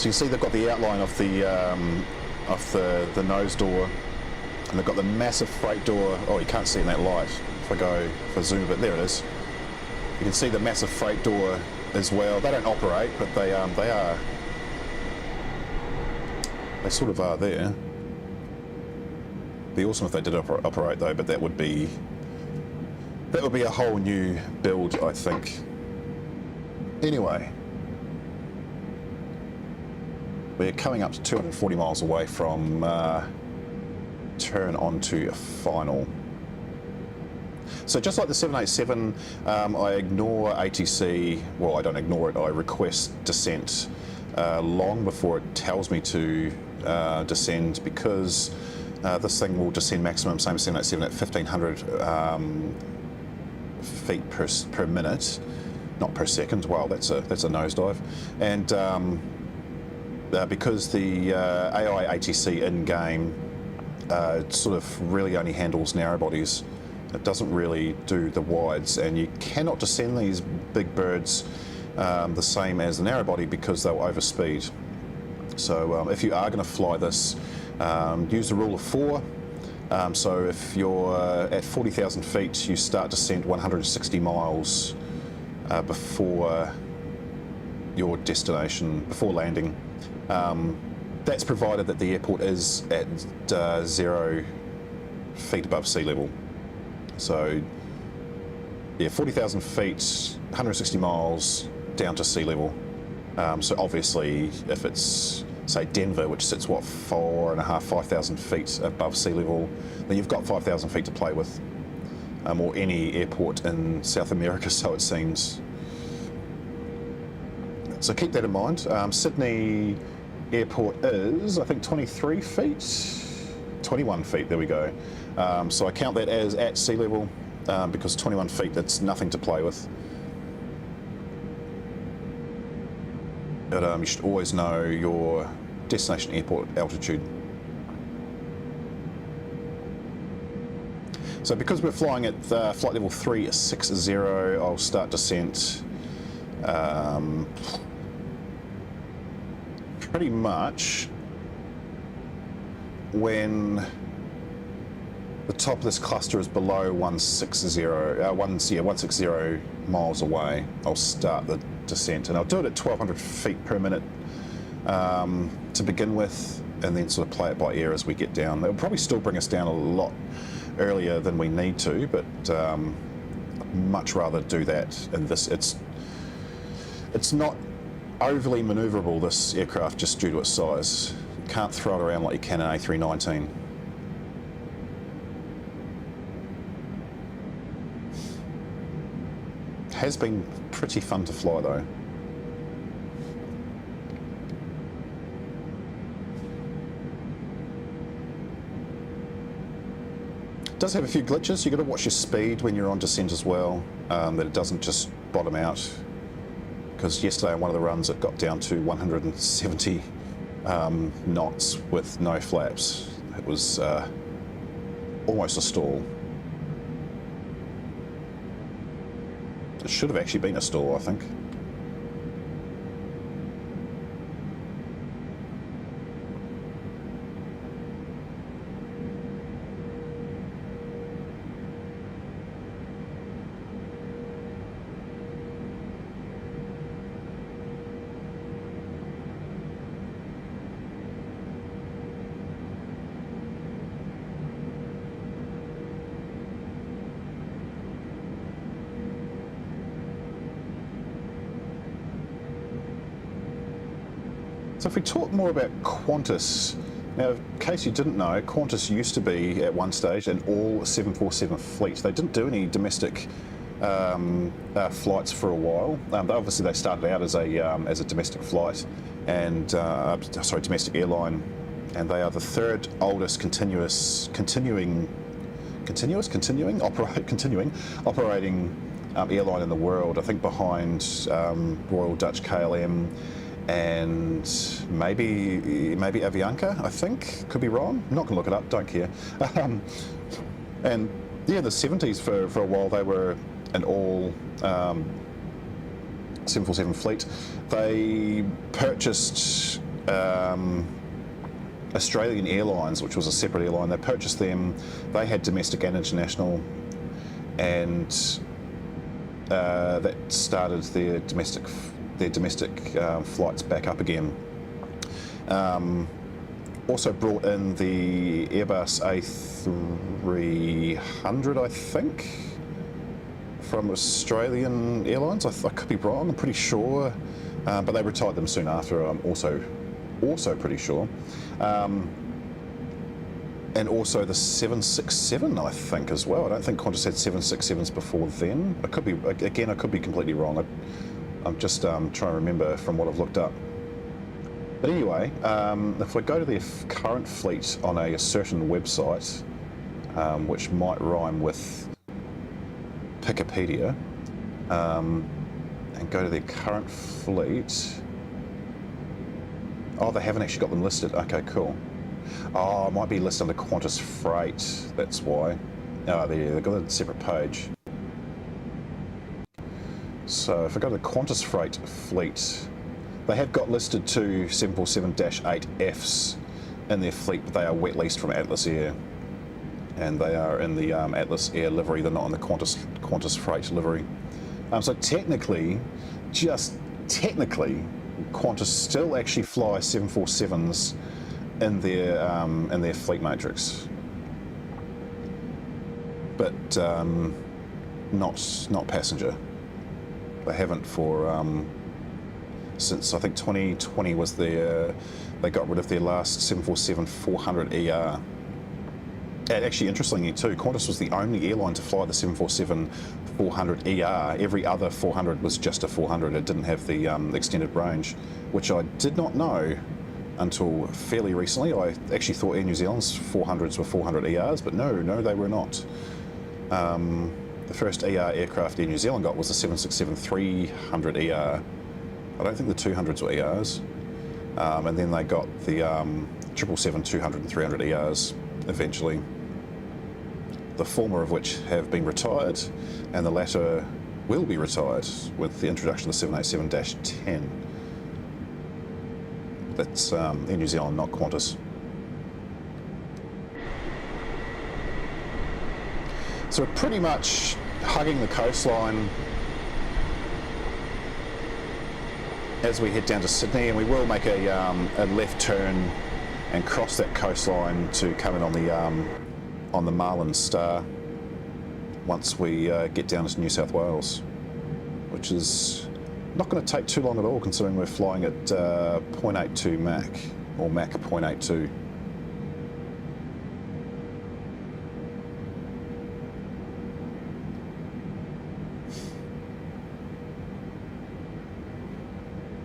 can see they've got the outline of the nose door, and they've got the massive freight door. Oh, you can't see in that light. If I zoom a bit, there it is. You can see the massive freight door as well. They don't operate, but they sort of are there. Be awesome if they did operate though, but that would be a whole new build, I think. Anyway, we're coming up to 240 miles away from turn onto a final. So just like the 787, I ignore ATC. Well, I don't ignore it. I request descent long before it tells me to descend, because this thing will descend maximum, same as 787, at 1,500 feet per minute, not per second. Wow, that's a nosedive. And because the AI ATC in-game sort of really only handles narrow bodies, it doesn't really do the wides, and you cannot descend these big birds the same as the narrow body because they'll overspeed. So if you are going to fly this, use the rule of 4. So if you're at 40,000 feet, you start descent 160 miles before your destination, before landing. That's provided that the airport is at 0 feet above sea level. So yeah, 40,000 feet, 160 miles down to sea level. So obviously if it's, say, Denver, which sits, what, 5,000 feet above sea level, then you've got 5,000 feet to play with. Or any airport in South America, so it seems. So keep that in mind. Sydney Airport is, I think, 23 feet? 21 feet, there we go. So I count that as at sea level, because 21 feet, that's nothing to play with. But you should always know your destination airport altitude. So because we're flying at flight level 360, I'll start descent pretty much when the top of this cluster is below 160 miles away. I'll start the descent, and I'll do it at 1,200 feet per minute to begin with, and then sort of play it by ear as we get down. It'll probably still bring us down a lot earlier than we need to, but I'd much rather do that in this. It's not overly maneuverable, this aircraft, just due to its size. You can't throw it around like you can an A319. Has been pretty fun to fly though. It does have a few glitches. You've got to watch your speed when you're on descent as well, that it doesn't just bottom out. Because yesterday on one of the runs it got down to 170 knots with no flaps. It was almost a stall. It should have actually been a stall, I think. So if we talk more about Qantas, now in case you didn't know, Qantas used to be at one stage an all 747 fleet. They didn't do any domestic flights for a while. Obviously they started out as a domestic flight, and domestic airline, and they are the third oldest continuing operating airline in the world. I think behind Royal Dutch KLM and maybe Avianca, I think. Could be wrong. I'm not going to look it up, don't care. And yeah, in the 70s for a while they were an all 747 fleet. They purchased Australian Airlines, which was a separate airline. They purchased them. They had domestic and international, and that started their domestic flights back up again. Also brought in the Airbus A300, I think, from Australian Airlines. I could be wrong, I'm pretty sure, but they retired them soon after. I'm also pretty sure. And also the 767, I think, as well. I don't think Qantas had 767s before then. I could be completely wrong. I'm just trying to remember from what I've looked up. But anyway, if we go to their current fleet on a certain website, which might rhyme with Wikipedia, and go to their current fleet. Oh, they haven't actually got them listed. Okay, cool. Oh, it might be listed under QantasFreight. That's why. Oh, there, they've got a separate page. So if I go to the QantasFreight fleet, they have got listed two 747-8Fs in their fleet, but they are wet leased from Atlas Air. And they are in the Atlas Air livery, they're not on the QantasFreight livery. So technically, just technically, Qantas still actually fly 747s in their fleet matrix, but not passenger. They haven't for since I think 2020 was their, they got rid of their last 747-400ER. And actually, interestingly too, Qantas was the only airline to fly the 747-400ER. Every other 400 was just a 400. It didn't have the extended range, which I did not know until fairly recently. I actually thought Air New Zealand's 400s were 400ERs, but no, they were not. The first ER aircraft Air New Zealand got was the 767-300ER. I don't think the 200s were ERs. And then they got the 777-200 and 300ERs eventually. The former of which have been retired, and the latter will be retired with the introduction of the 787-10. That's Air New Zealand, not Qantas. So we're pretty much hugging the coastline as we head down to Sydney, and we will make a left turn and cross that coastline to come in on the Marlin Star once we get down to New South Wales, which is not going to take too long at all, considering we're flying at 0.82 Mach, or Mach 0.82.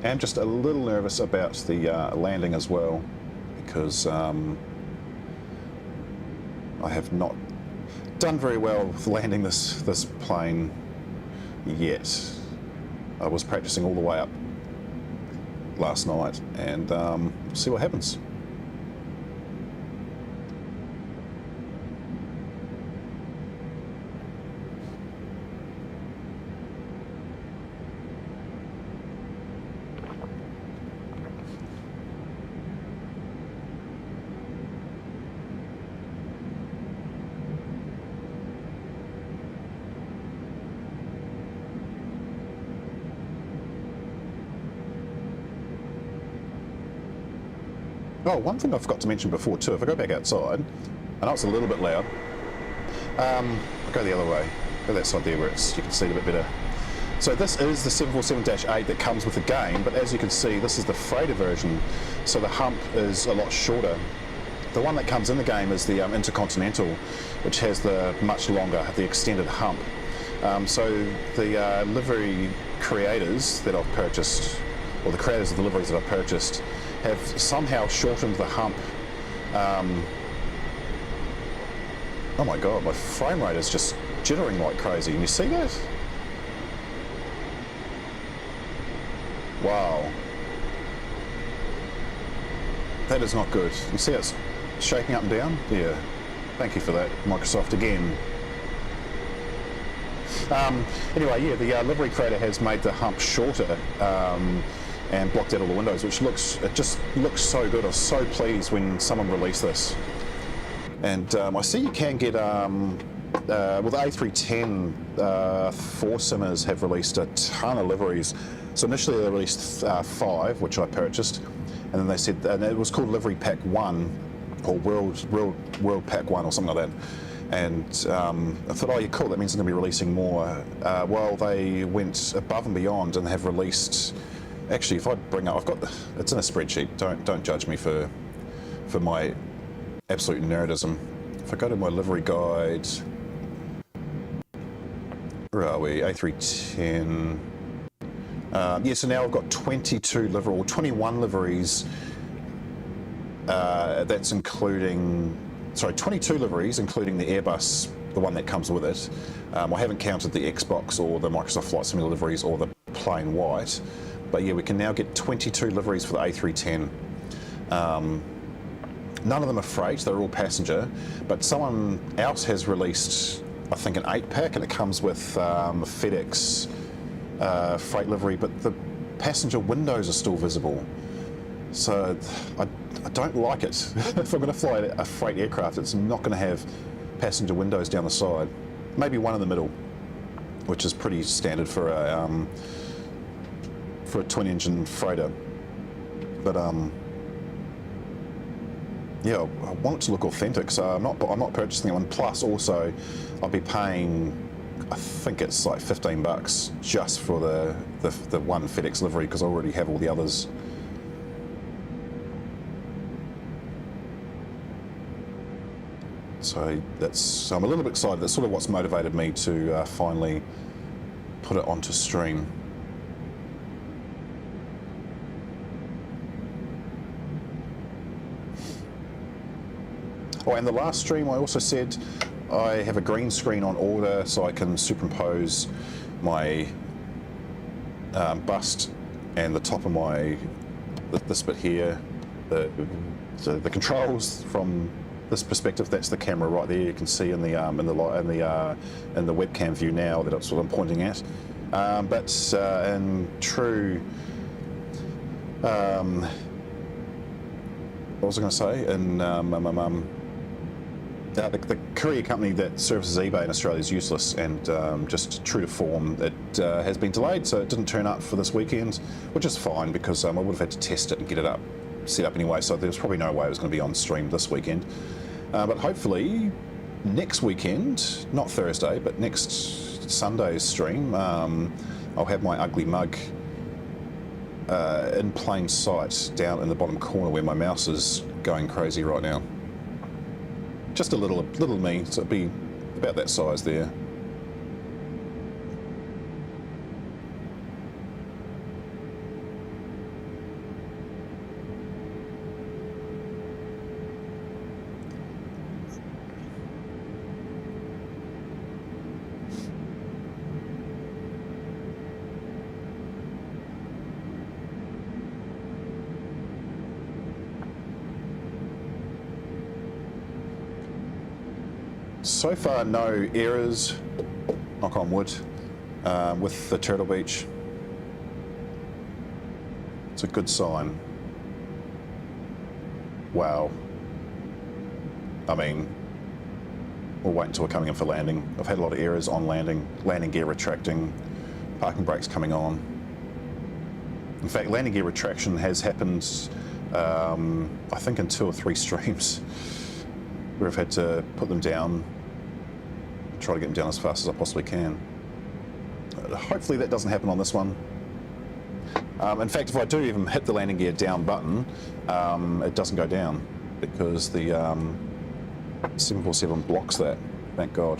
I'm just a little nervous about the landing as well, because I have not done very well with landing this plane yet. I was practicing all the way up last night, and see what happens. Oh, one thing I forgot to mention before too, if I go back outside, I know it's a little bit loud, I'll go the other way, go that side there where you can see it a bit better. So this is the 747-8 that comes with the game, but as you can see, this is the freighter version, so the hump is a lot shorter. The one that comes in the game is the Intercontinental, which has the much longer, the extended hump. So the livery creators that I've purchased, or the creators of the liveries that I've purchased, have somehow shortened the hump. Oh my god, my frame rate is just jittering like crazy. Can you see that? Wow. That is not good. You see it's shaking up and down? Yeah. Thank you for that, Microsoft, again. Anyway, yeah, the livery creator has made the hump shorter and blocked out all the windows, which just looks so good. I was so pleased when someone released this. And I see you can get, well, the A310 four simmers have released a ton of liveries. So initially they released 5, which I purchased, and then they said, and it was called Livery Pack 1, or World Pack 1 or something like that. And I thought, oh yeah, cool, that means they're going to be releasing more. Well, they went above and beyond and have released, actually, if I bring up, it's in a spreadsheet, don't judge me for my absolute nerdism. If I go to my livery guide, where are we, A310, yeah, so now I've got 21 liveries, that's including, sorry, 22 liveries, including the Airbus, the one that comes with it. I haven't counted the Xbox or the Microsoft Flight Simulator liveries or the plain white, but yeah, we can now get 22 liveries for the A310. None of them are freight, they're all passenger, but someone else has released, I think, an 8-pack, and it comes with FedEx freight livery, but the passenger windows are still visible. So I don't like it. If I'm going to fly a freight aircraft, it's not going to have passenger windows down the side. Maybe one in the middle, which is pretty standard for a twin-engine freighter. But yeah, I want it to look authentic, so I'm not purchasing one. Plus, also, I'll be paying, I think it's like $15 just for the one FedEx livery, because I already have all the others. So I'm a little bit excited. That's sort of what's motivated me to finally put it onto stream. Oh, and the last stream I also said I have a green screen on order, so I can superimpose my bust and the top of this bit here, the controls from this perspective. That's the camera right there. You can see in the webcam view now that it's what I'm pointing at. But in true, what was I going to say? The courier company that services eBay in Australia is useless, and just true to form, it has been delayed, so it didn't turn up for this weekend, which is fine, because I would have had to test it and get it set up anyway, so there's probably no way it was going to be on stream this weekend. But hopefully next weekend, not Thursday, but next Sunday's stream, I'll have my ugly mug in plain sight down in the bottom corner where my mouse is going crazy right now. Just a little me, so it'd be about that size there. So far, no errors, knock on wood, with the TurtleBeach. It's a good sign. Wow. I mean, we'll wait until we're coming in for landing. I've had a lot of errors on landing gear retracting, parking brakes coming on. In fact, landing gear retraction has happened, I think, in 2 or 3 streams, where I've had to put them down, try to get them down as fast as I possibly can. Hopefully that doesn't happen on this one. In fact, if I do even hit the landing gear down button, it doesn't go down, because the 747 blocks that, thank God.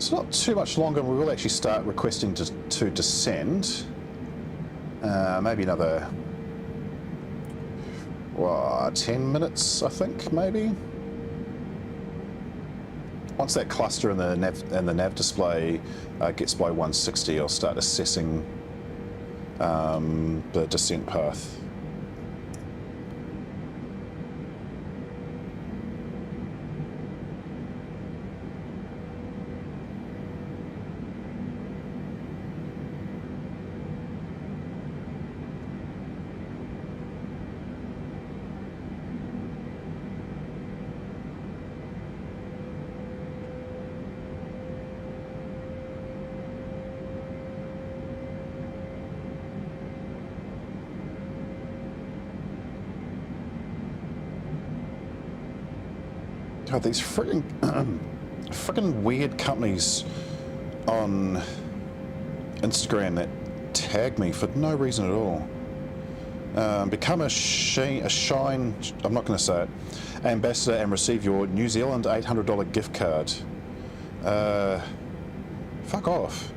It's not too much longer, and we will actually start requesting to descend. Maybe another 10 minutes, I think, maybe. Once that cluster and the nav display gets below 160, I'll start assessing the descent path. God, these freaking weird companies on Instagram that tag me for no reason at all. Become a Shine, I'm not going to say it, ambassador and receive your New Zealand $800 gift card. Fuck off.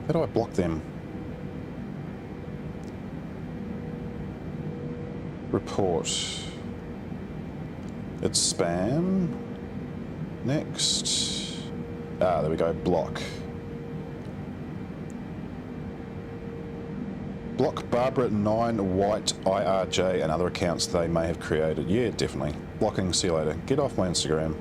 How do I block them? Report. It's spam. Next. There we go. Block. Block Barbara 9 White IRJ and other accounts they may have created. Yeah, definitely. Blocking. See you later. Get off my Instagram.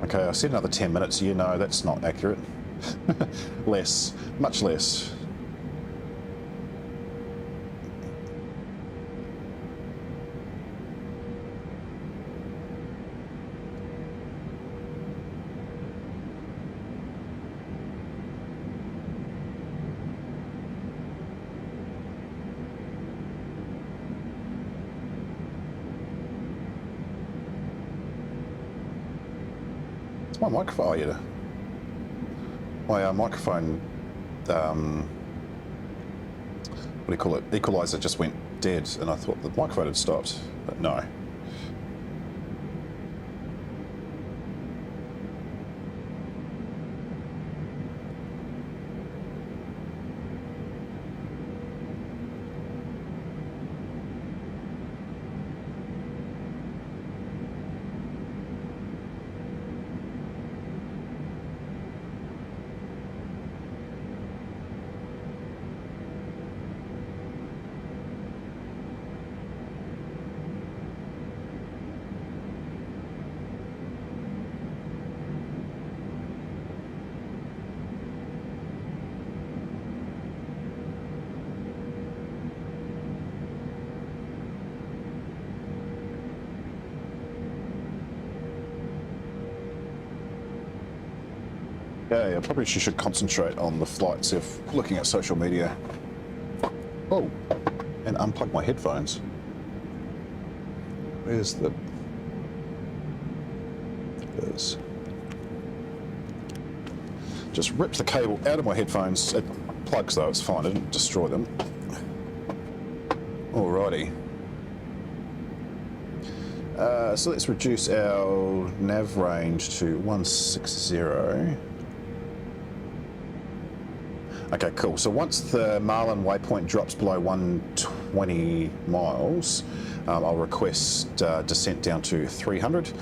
Okay, I said another 10 minutes. You know, that's not accurate. Less, much less. My microphone, oh, yeah. My microphone, what do you call it? Equalizer just went dead, and I thought the microphone had stopped, but no. Yeah, I probably should concentrate on the flights if looking at social media. Oh, and unplug my headphones. Where's the... There's... Just ripped the cable out of my headphones. It plugs though, it's fine, I didn't destroy them. Alrighty. So let's reduce our nav range to 160. Okay, cool. So once the Marlin waypoint drops below 120 miles, I'll request descent down to 300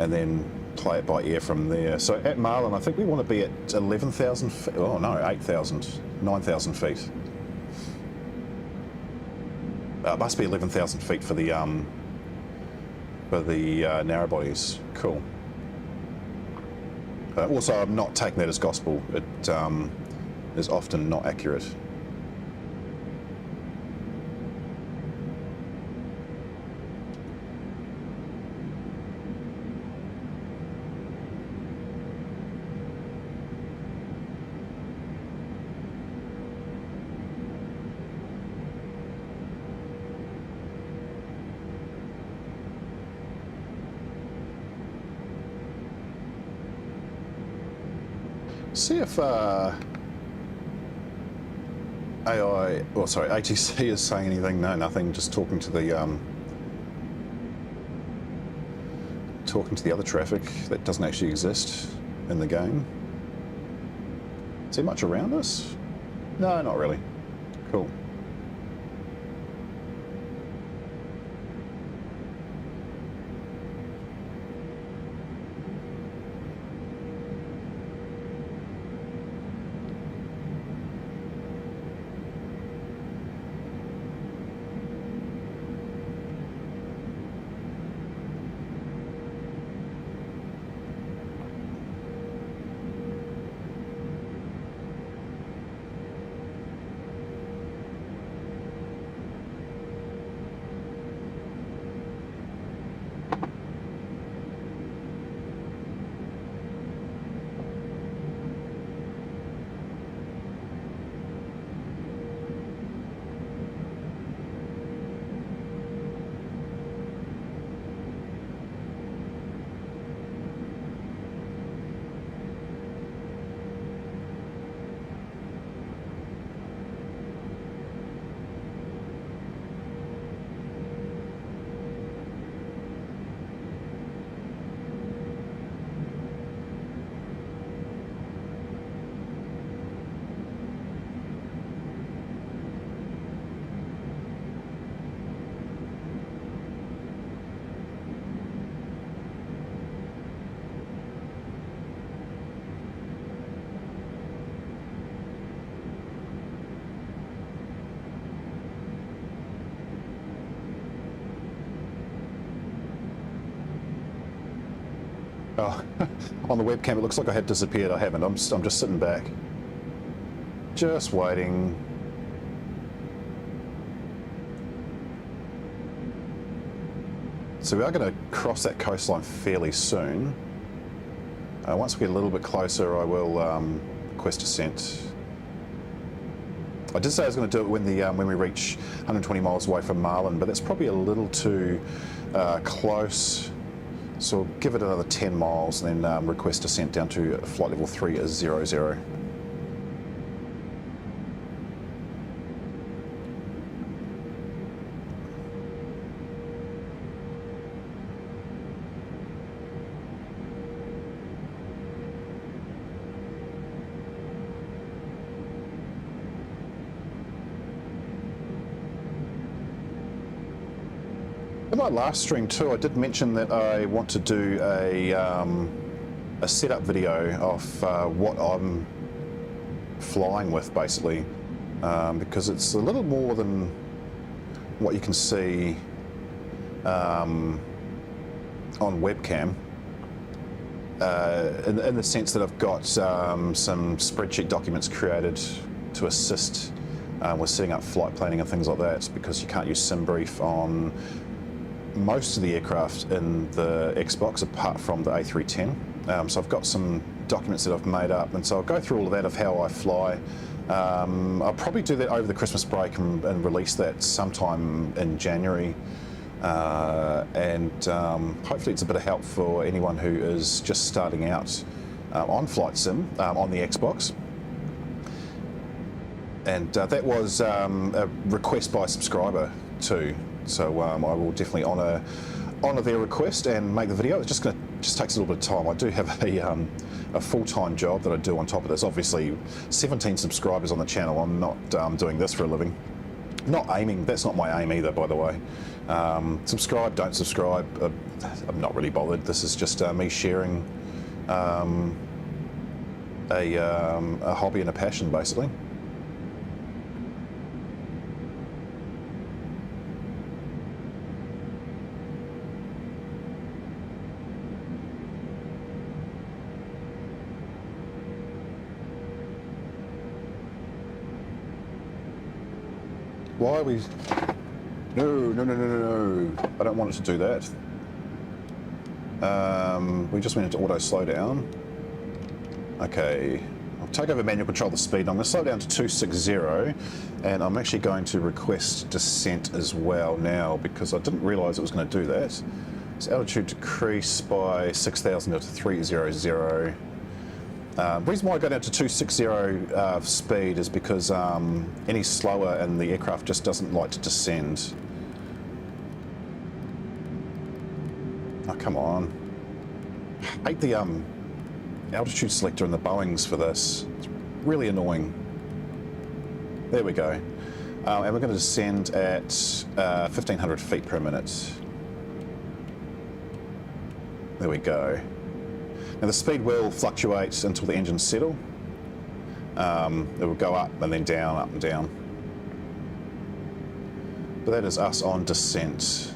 and then play it by ear from there. So at Marlin, I think we want to be at 11,000 feet. Oh no, 8,000, 9,000 feet. It must be 11,000 feet for the narrow bodies. Cool. Also, I'm not taking that as gospel. is often not accurate. See if ATC is saying anything. No, nothing. Just talking to the other traffic that doesn't actually exist in the game. Is there much around us? No, not really. Cool. Oh, on the webcam it looks like I had disappeared. I haven't. I'm just sitting back. Just waiting. So we are going to cross that coastline fairly soon. Once we get a little bit closer, I will request descent. I did say I was going to do it when we reach 120 miles away from Marlin, but that's probably a little too close. So we'll give it another 10 miles and then request descent down to flight level 300. In my last stream too, I did mention that I want to do a setup video of what I'm flying with, basically, because it's a little more than what you can see on webcam, in the sense that I've got some spreadsheet documents created to assist with setting up flight planning and things like that, because you can't use SimBrief on most of the aircraft in the Xbox apart from the A310. So I've got some documents that I've made up, and so I'll go through all of that of how I fly. I'll probably do that over the Christmas break and release that sometime in January. Hopefully it's a bit of help for anyone who is just starting out on flight sim on the Xbox. And that was a request by a subscriber too. So I will definitely honour their request and make the video. It's just takes a little bit of time. I do have a full-time job that I do on top of this. Obviously, 17 subscribers on the channel. I'm not doing this for a living. Not aiming. That's not my aim either, by the way. Subscribe, don't subscribe. I'm not really bothered. This is just me sharing a hobby and a passion, basically. Why are we... No, no, no, no, no, no. I don't want it to do that. We just went into auto slowdown. Okay. I'll take over manual control of the speed. I'm going to slow down to 260, and I'm actually going to request descent as well now because I didn't realise it was going to do that. So altitude decrease by 6,000 to 300. The reason why I go down to 260 speed is because any slower and the aircraft just doesn't like to descend. Oh, come on. I hate the altitude selector in the Boeings for this. It's really annoying. There we go. And we're going to descend at 1,500 feet per minute. There we go. Now the speed will fluctuate until the engines settle. It will go up and then down, up and down. But that is us on descent.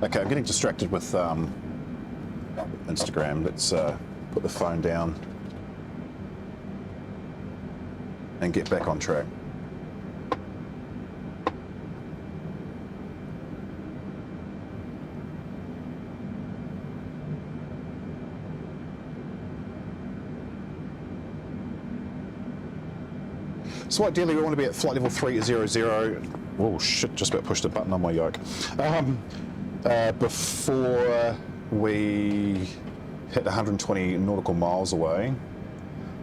Okay, I'm getting distracted with Instagram. Let's put the phone down and get back on track. So ideally we want to be at flight level 300. Oh shit, just about pushed a button on my yoke. Before we hit 120 nautical miles away.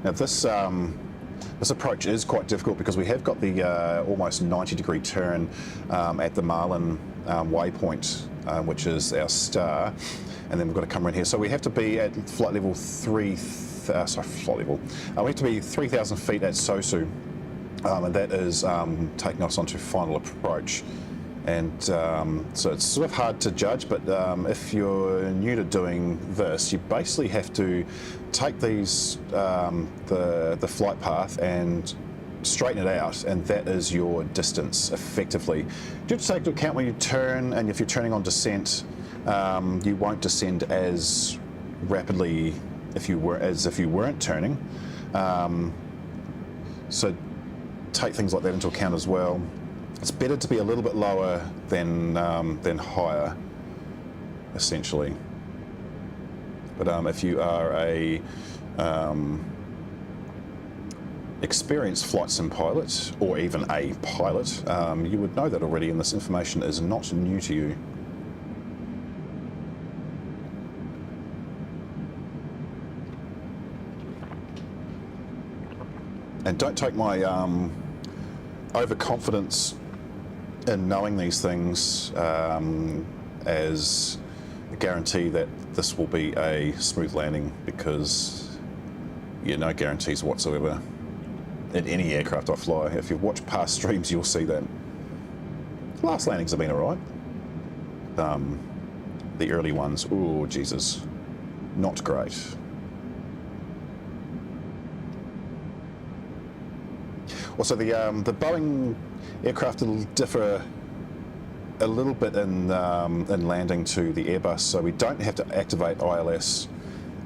Now this approach is quite difficult because we have got the almost 90-degree turn at the Marlin waypoint, which is our star, and then we've got to come around here. So we have to be at flight level we have to be 3,000 feet at Sosu, and that is taking us onto final approach. And so it's sort of hard to judge, but if you're new to doing this, you basically have to take these the flight path and straighten it out, and that is your distance effectively. You have to take into account when you turn, and if you're turning on descent, you won't descend as rapidly if you weren't turning. So take things like that into account as well. It's better to be a little bit lower than higher, essentially. But if you are a experienced flight sim pilot, or even a pilot, you would know that already, and this information is not new to you. And don't take my overconfidence in knowing these things as a guarantee that this will be a smooth landing, because no guarantees whatsoever in any aircraft I fly. If you watch past streams, you'll see that. The last landings have been alright. The early ones, oh Jesus, not great. Also, the Boeing aircraft will differ a little bit in landing to the Airbus, so we don't have to activate ILS.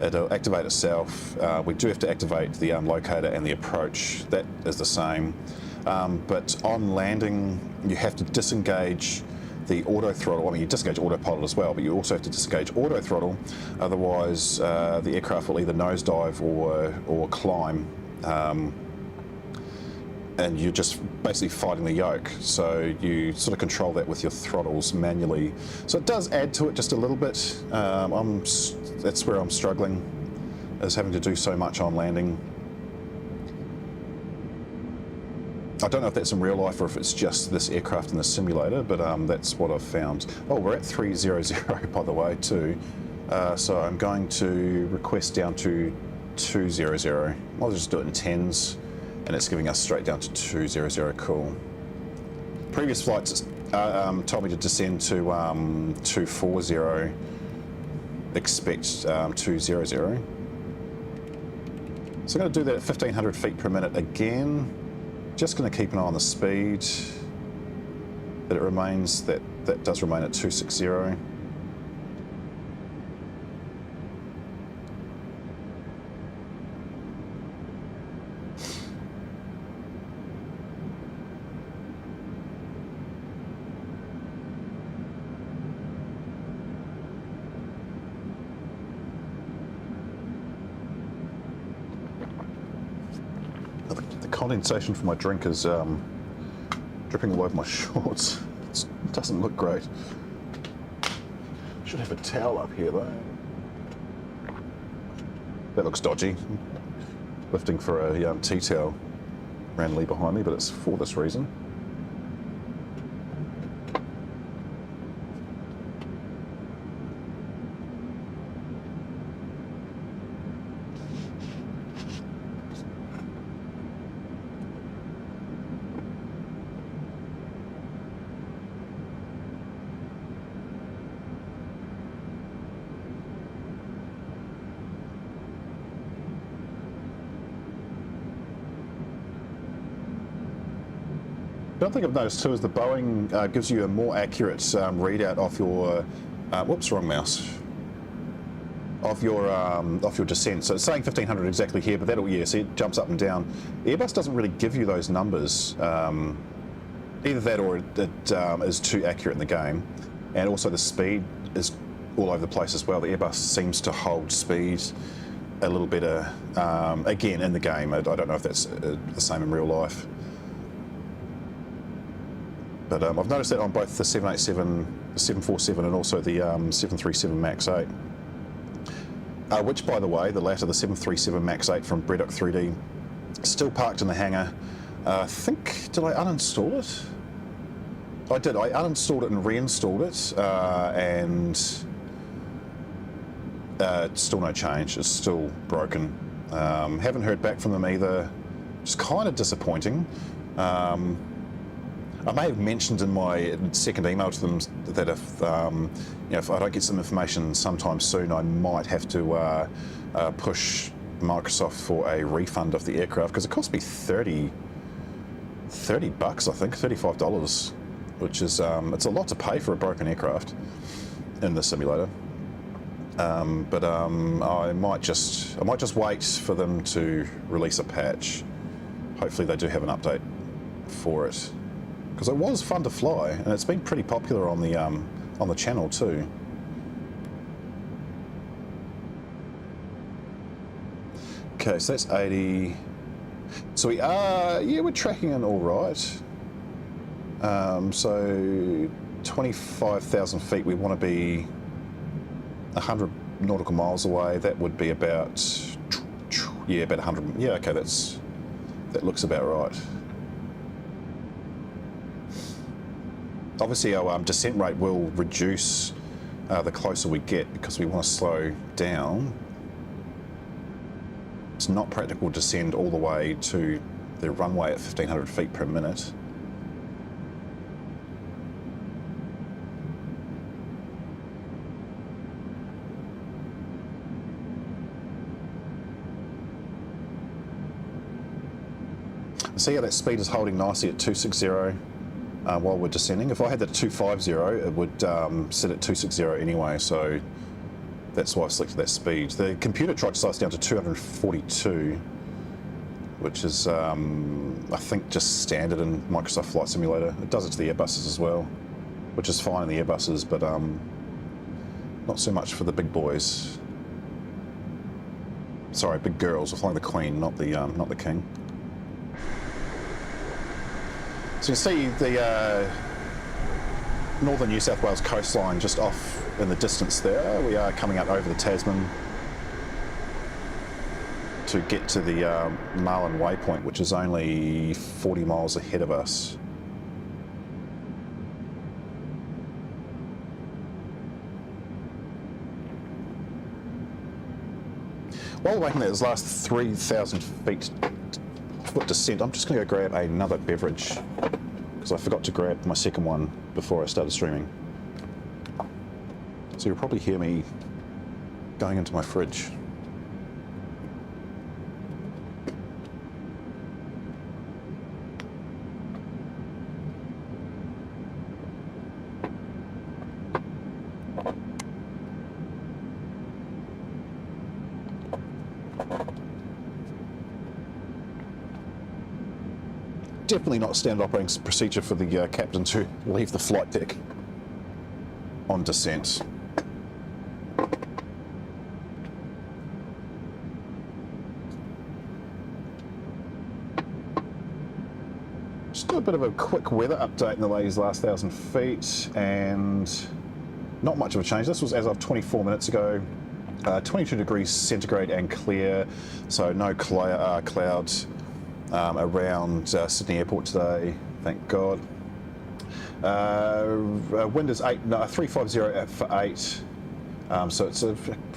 It'll activate itself. We do have to activate the locator and the approach. That is the same. But on landing, you have to disengage the auto throttle. I mean, you disengage autopilot as well, but you also have to disengage auto throttle. Otherwise, the aircraft will either nosedive or climb and you're just basically fighting the yoke. So you sort of control that with your throttles manually. So it does add to it just a little bit. That's where I'm struggling, is having to do so much on landing. I don't know if that's in real life or if it's just this aircraft in the simulator, but that's what I've found. Oh, we're at 300 by the way too. So I'm going to request down to 200. I'll just do it in tens, and it's giving us straight down to 200. Cool. Previous flights told me to descend to 240. Expect 200. So I'm going to do that at 1500 feet per minute again. Just going to keep an eye on the speed, that it remains, that does remain at 260. Condensation from my drink is dripping all over my shorts. It doesn't look great. Should have a towel up here though. That looks dodgy. Lifting for a tea towel randomly behind me, but it's for this reason. The other thing I've noticed too is the Boeing gives you a more accurate readout of your, whoops, wrong mouse, of your descent. So it's saying 1500 exactly here, but that'll, yeah, see it jumps up and down. Airbus doesn't really give you those numbers. Either that or it is too accurate in the game. And also the speed is all over the place as well. The Airbus seems to hold speed a little better, again, in the game. I don't know if that's the same in real life. But I've noticed that on both the 787, the 747 and also the 737 MAX 8. Which, by the way, the latter, the 737 MAX 8 from Bredock 3D, still parked in the hangar. I think, did I uninstall it? I did. I uninstalled it and reinstalled it, and still no change. It's still broken. Haven't heard back from them either. It's kind of disappointing. I may have mentioned in my second email to them that if, if I don't get some information sometime soon, I might have to push Microsoft for a refund of the aircraft, because it cost me $30 bucks, I think, $35, which is it's a lot to pay for a broken aircraft in the simulator. But I might just wait for them to release a patch. Hopefully they do have an update for it, because it was fun to fly, and it's been pretty popular on the channel too. Okay, so that's 80. So we are, yeah, we're tracking in all right. So 25,000 feet, we want to be 100 nautical miles away. That would be about, yeah, about 100. Yeah, okay, that looks about right. Obviously, our descent rate will reduce the closer we get, because we want to slow down. It's not practical to descend all the way to the runway at 1,500 feet per minute. See how that speed is holding nicely at 260 while we're descending. If I had that at 250, it would sit at 260 anyway, so that's why I selected that speed. The computer tried to slow us down to 242, which is, I think, just standard in Microsoft Flight Simulator. It does it to the Airbuses as well, which is fine in the Airbuses, but not so much for the big boys. Sorry, big girls. We're flying the Queen, not the King. So you see the northern New South Wales coastline just off in the distance there. We are coming out over the Tasman to get to the Marlin waypoint, which is only 40 miles ahead of us. While we're making that last 3,000 foot descent, I'm just going to go grab another beverage because I forgot to grab my second one before I started streaming. So you'll probably hear me going into my fridge. Definitely not standard operating procedure for the captain to leave the flight deck on descent. Just do a bit of a quick weather update in the last 1,000 feet, and not much of a change. This was as of 24 minutes ago. 22 degrees centigrade and clear, so no clouds around Sydney Airport today, thank God. Wind is 350 for 8, so it's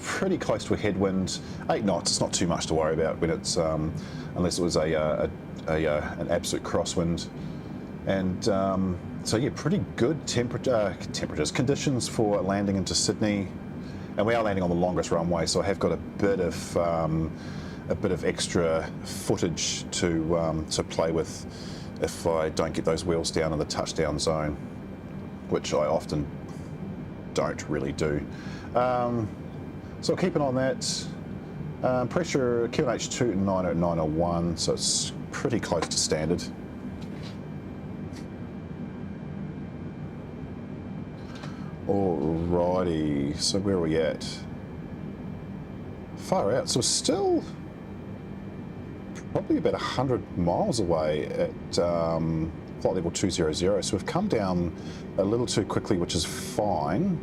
pretty close to a headwind. 8 knots, it's not too much to worry about when it's unless it was an absolute crosswind. And so yeah, pretty good conditions for landing into Sydney, and we are landing on the longest runway, so I have got a bit of extra footage to play with if I don't get those wheels down in the touchdown zone, which I often don't really do. So keep an eye on that. Pressure QNH2 90901, so it's pretty close to standard. Alrighty, so where are we at? Far out, so still probably about 100 miles away at flight level 200, so we've come down a little too quickly, which is fine.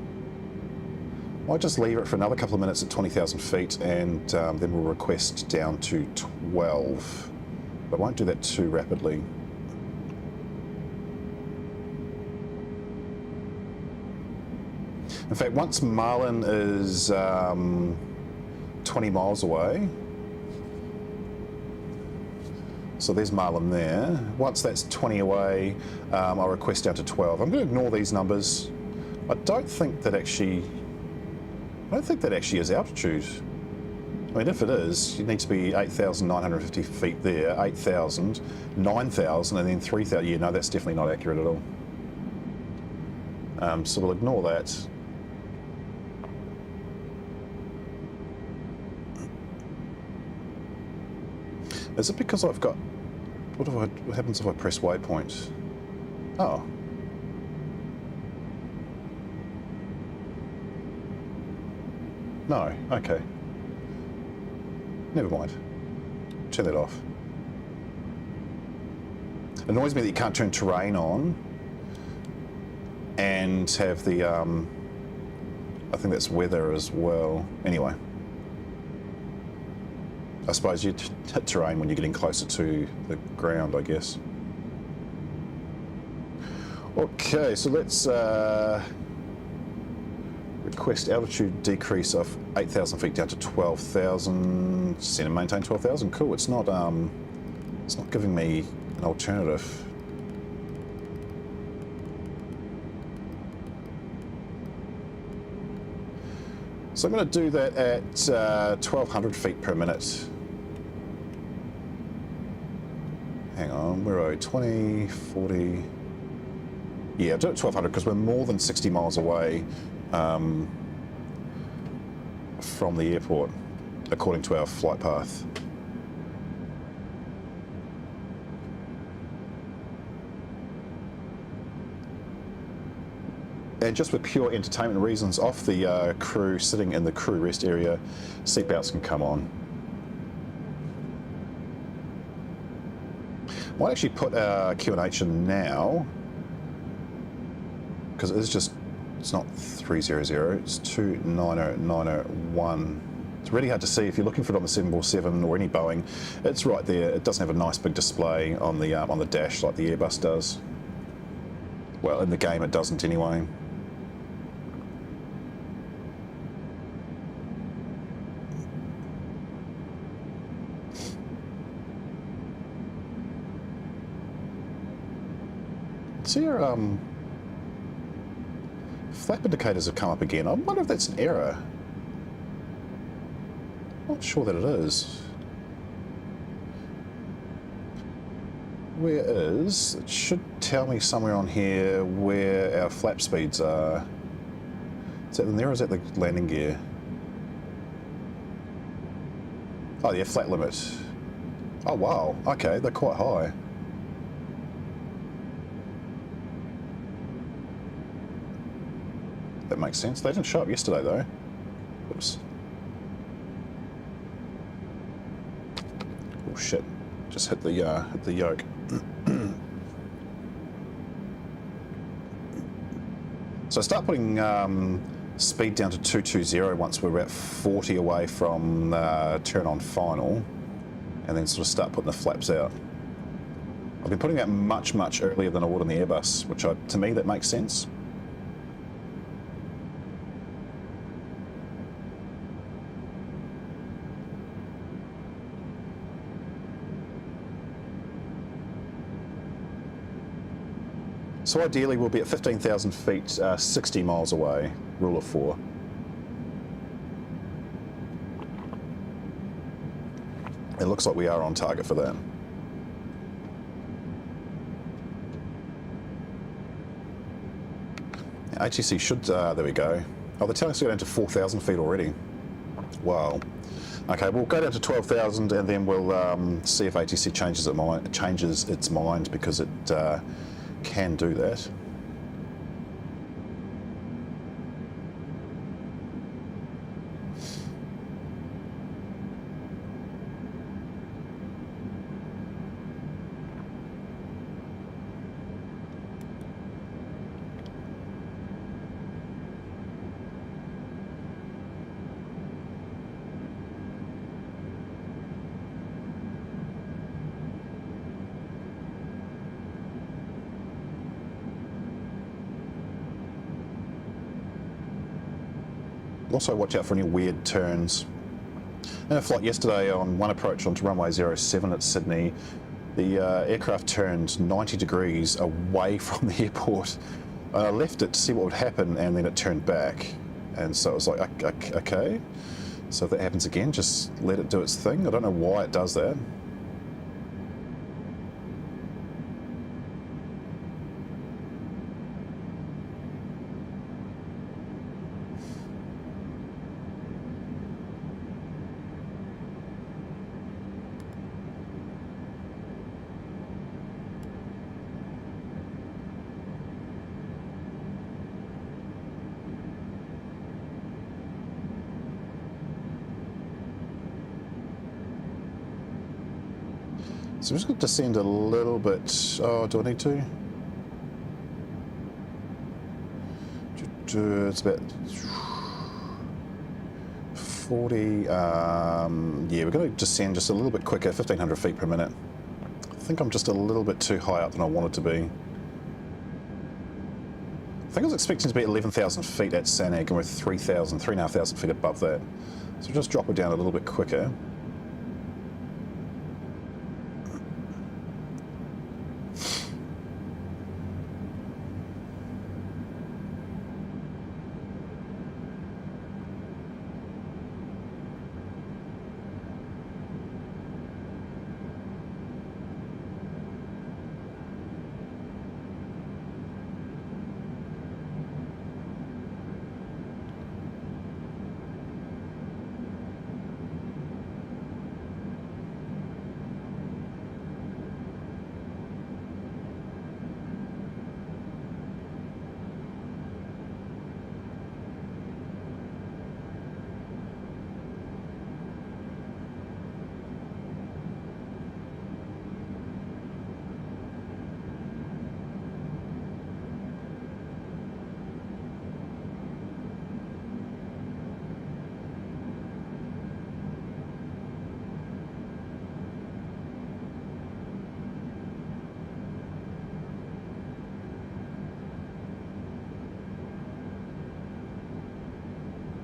I'll just leave it for another couple of minutes at 20,000 feet, and then we'll request down to 12, but I won't do that too rapidly. In fact, once Marlin is 20 miles away, so there's Marlin there. Once that's 20 away, I'll request down to 12. I'm going to ignore these numbers. I don't think that actually is altitude. I mean, if it is, you need to be 8,950 feet there, 8,000, 9,000, and then 3,000. Yeah, no, that's definitely not accurate at all. So we'll ignore that. Is it because I've got... What happens if I press waypoint? Oh. No, okay. Never mind. Turn that off. It annoys me that you can't turn terrain on and have the, I think that's weather as well. Anyway. I suppose you hit terrain when you're getting closer to the ground, I guess. Okay, so let's request altitude decrease of 8,000 feet down to 12,000. Send and maintain 12,000. Cool. It's not giving me an alternative. So I'm going to do that at 1,200 feet per minute. Hang on, where are we? 20, 40... Yeah, I'll do it at 1,200 because we're more than 60 miles away from the airport, according to our flight path. And just for pure entertainment reasons, off the crew sitting in the crew rest area, seatbelts can come on. Might actually put our QNH in now, because it is just, it's not 300, it's 290901. It's really hard to see if you're looking for it on the 747 or any Boeing. It's right there. It doesn't have a nice big display on the dash like the Airbus does. Well, in the game it doesn't anyway. See your flap indicators have come up again. I wonder if that's an error. Not sure that it is. Where is? It should tell me somewhere on here where our flap speeds are. Is that in there or is that the landing gear? Oh yeah, flat limit. Oh wow, okay, they're quite high. That makes sense. They didn't show up yesterday though. Oops. Oh shit! Just hit the yoke. So start putting speed down to 220 once we're about 40 away from turn on final, and then sort of start putting the flaps out. I've been putting that much earlier than I would on the Airbus, which to me that makes sense. So ideally we'll be at 15,000 feet, 60 miles away, rule of 4. It looks like we are on target for that. ATC should, there we go. Oh, they're telling us to go down to 4,000 feet already. Wow. Okay, we'll go down to 12,000 and then we'll see if ATC changes its mind, because it can do that. Also watch out for any weird turns. In a flight yesterday on one approach onto runway 07 at Sydney, the aircraft turned 90 degrees away from the airport. I left it to see what would happen and then it turned back. And so it was like, okay. So if that happens again, just let it do its thing. I don't know why it does that. So I'm just going to descend a little bit. Oh, do I need to? It's about 40. Yeah, we're going to descend just a little bit quicker, 1,500 feet per minute. I think I'm just a little bit too high up than I wanted to be. I think I was expecting to be at 11,000 feet at Sanag, and we're 3,500 feet above that. So we'll just drop it down a little bit quicker.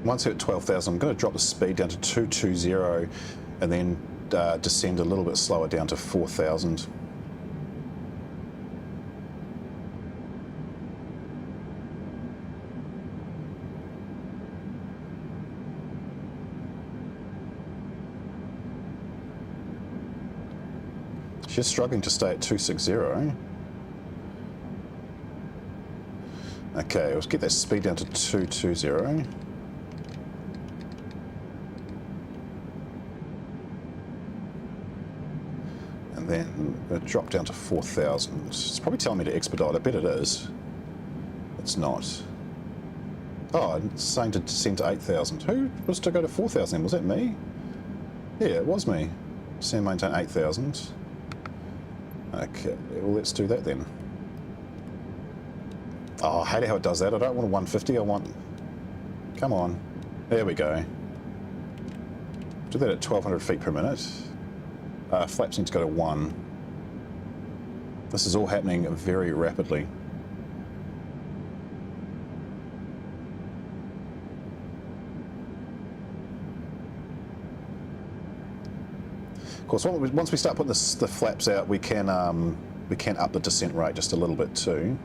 Once we're at 12,000, I'm going to drop the speed down to 220 and then descend a little bit slower down to 4,000. Just struggling to stay at 260. Okay, let's get that speed down to 220. And then we'll drop down to 4,000. It's probably telling me to expedite. I bet it is. It's not. Oh, it's saying to descend to 8,000. Who was to go to 4,000? Was that me? Yeah, it was me. Descend, maintain 8,000. Okay, well, let's do that then. Oh, I hate how it does that. I don't want a 150, I want... Come on. There we go. Do that at 1,200 feet per minute. Flaps need to go to 1. This is all happening very rapidly. Of course, once we start putting the flaps out, we can up the descent rate just a little bit too.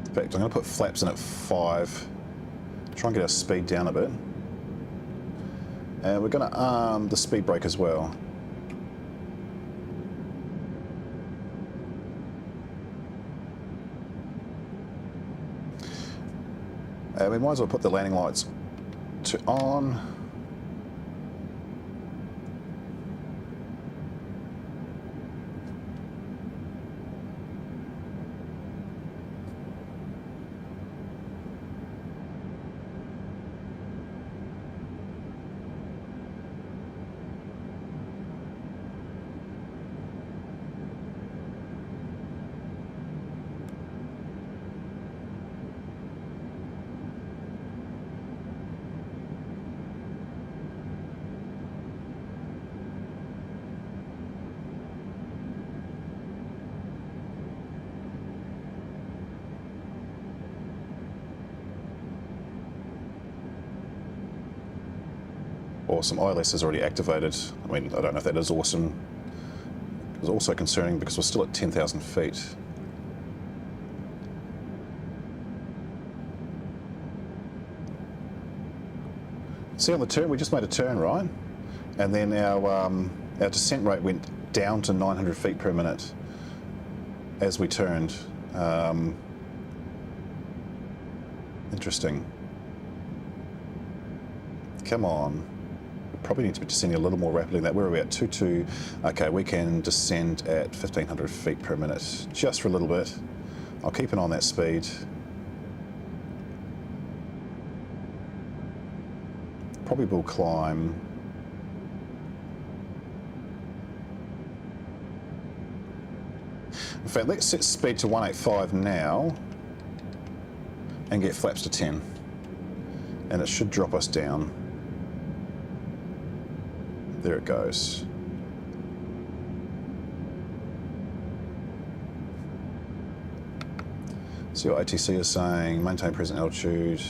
In fact, I'm going to put flaps in at 5. Try and get our speed down a bit. And we're going to arm the speed brake as well. And we might as well put the landing lights to on. Awesome. ILS is already activated. I mean, I don't know if that is awesome. It's also concerning because we're still at 10,000 feet. See on the turn, we just made a turn, right? And then our descent rate went down to 900 feet per minute as we turned. Interesting. Come on. Probably need to be descending a little more rapidly than that. Where are we at? 2.2. Okay, we can descend at 1,500 feet per minute, just for a little bit. I'll keep an eye on that speed. Probably will climb. In fact, let's set speed to 185 now and get flaps to 10. And it should drop us down. There it goes. See what ATC is saying, maintain present altitude.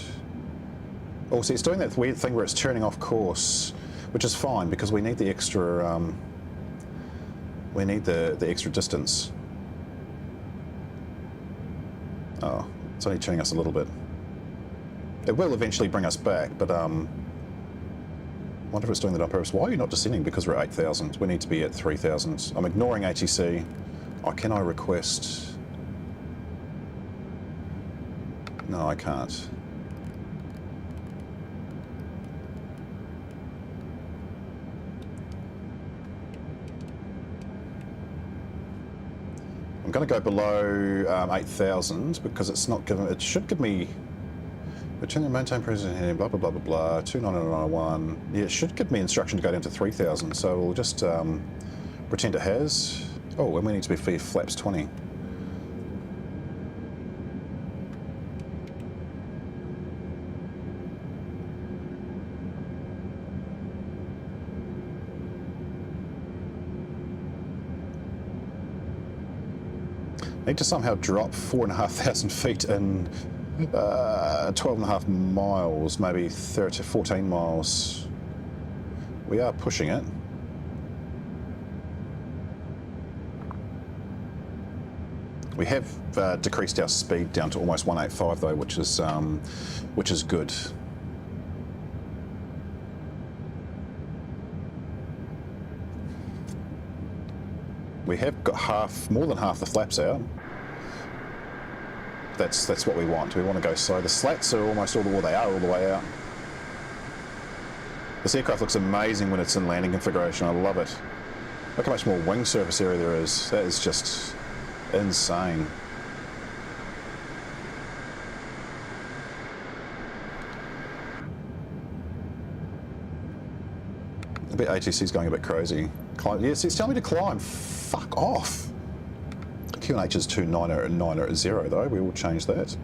Oh, see, it's doing that weird thing where it's turning off course, which is fine because we need the extra, we need the extra distance. Oh, it's only turning us a little bit. It will eventually bring us back, but I wonder if it's doing that on purpose. Why are you not descending? Because we're at 8,000. We need to be at 3,000. I'm ignoring ATC. Oh, can I request? No, I can't. I'm going to go below 8,000 because it's not giving. It should give me. Return and maintain present heading, blah, blah, blah, blah, blah, 29901. Yeah, it should give me instruction to go down to 3,000, so we'll just pretend it has. Oh, and we need to be flaps 20. Need to somehow drop 4,500 feet in 12.5 miles, maybe 14 miles. We are pushing it. We have decreased our speed down to almost 185 though, which is good. We have got more than half the flaps out. That's what we want. We want to go slow. The slats are almost all the way out. This aircraft looks amazing when it's in landing configuration. I love it. Look how much more wing surface area there is. That is just insane. I bet ATC's going a bit crazy. Yes, it's telling me to climb. Fuck off. QNH is 2990 though. We will change that.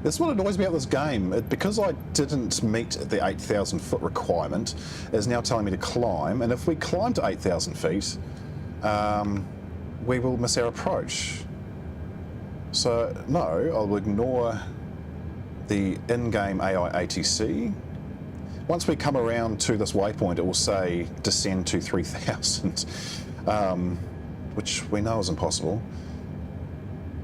This is what annoys me about this game. Because I didn't meet the 8,000 foot requirement, it's now telling me to climb. And if we climb to 8,000 feet, we will miss our approach. So no, I'll ignore the in-game AI ATC. Once we come around to this waypoint, it will say descend to 3,000, which we know is impossible.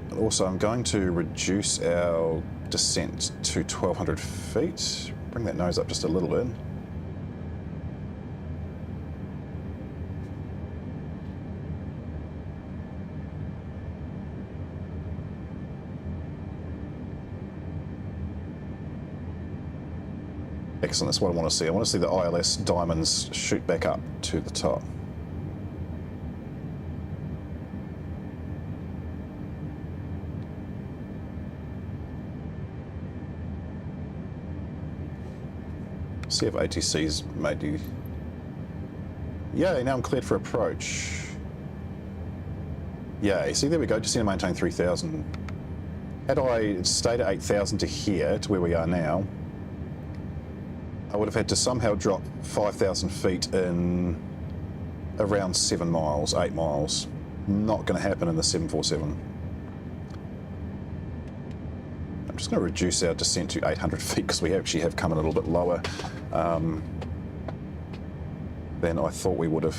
And also, I'm going to reduce our descent to 1,200 feet. Bring that nose up just a little bit. Excellent, that's what I want to see. I want to see the ILS diamonds shoot back up to the top. See if ATC's made you... Yay, now I'm cleared for approach. Yay, see there we go, just need to maintain 3,000. Had I stayed at 8,000 to here, to where we are now, I would have had to somehow drop 5,000 feet in around 7 miles, 8 miles. Not going to happen in the 747. I'm just going to reduce our descent to 800 feet because we actually have come in a little bit lower than I thought we would have.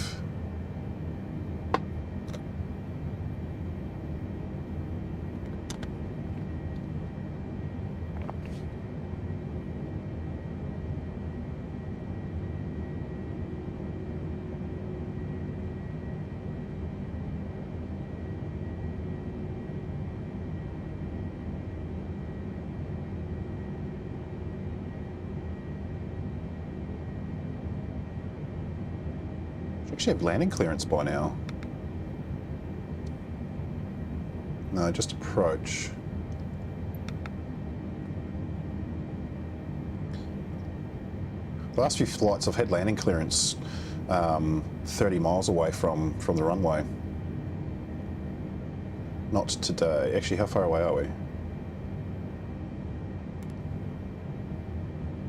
Actually have landing clearance by now. No, just approach. The last few flights I've had landing clearance 30 miles away from the runway. Not today. Actually, how far away are we?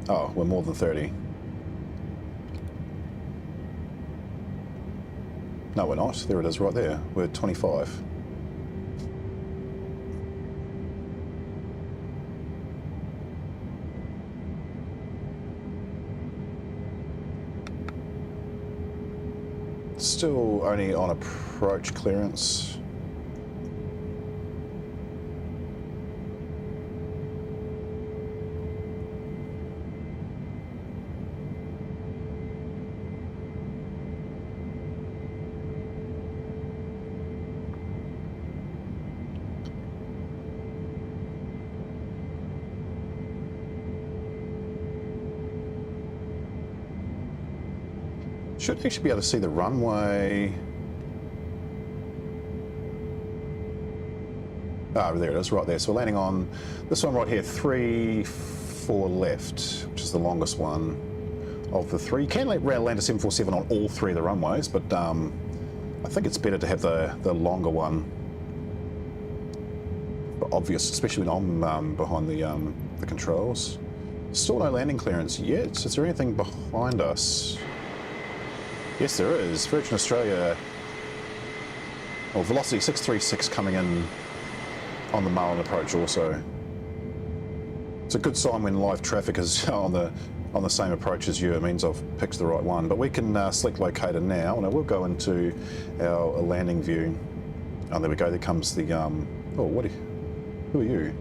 Oh, we're more than 30. No, we're not. There it is right there. We're 25. Still only on approach clearance. Should actually be able to see the runway. Ah, there it is, right there. So we're landing on this one right here, 3-4 left, which is the longest one of the three. You can land a 747 on all three of the runways, but I think it's better to have the longer one. But obvious, especially when I'm behind the controls. Still no landing clearance yet. Is there anything behind us? Yes, there is. Virgin Australia Well, Velocity 636 coming in on the Mullen approach also. It's a good sign when live traffic is on the same approach as you. It means I've picked the right one. But we can select locator now, and I will go into our landing view. Oh, there we go. There comes the oh, who are you?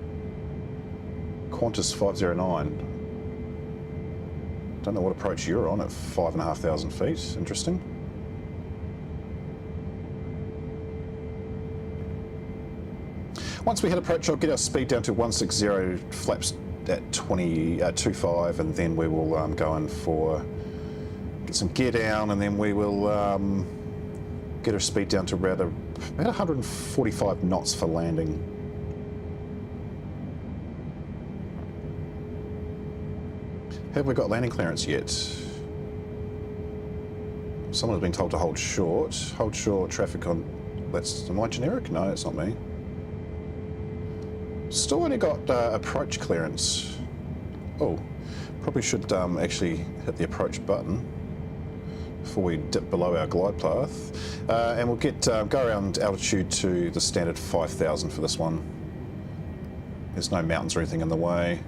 QantasFreight. Don't know what approach you're on at 5,500 feet. Interesting. Once we hit approach, I'll get our speed down to 160, flaps at 25, and then we will go in for, get some gear down, and then we will get our speed down to about 145 knots for landing. Have we got landing clearance yet? Someone's been told to hold short. Hold short, traffic on, am I generic? No, it's not me. Still only got approach clearance. Oh, probably should actually hit the approach button before we dip below our glide path. And we'll get go around altitude to the standard 5,000 for this one. There's no mountains or anything in the way.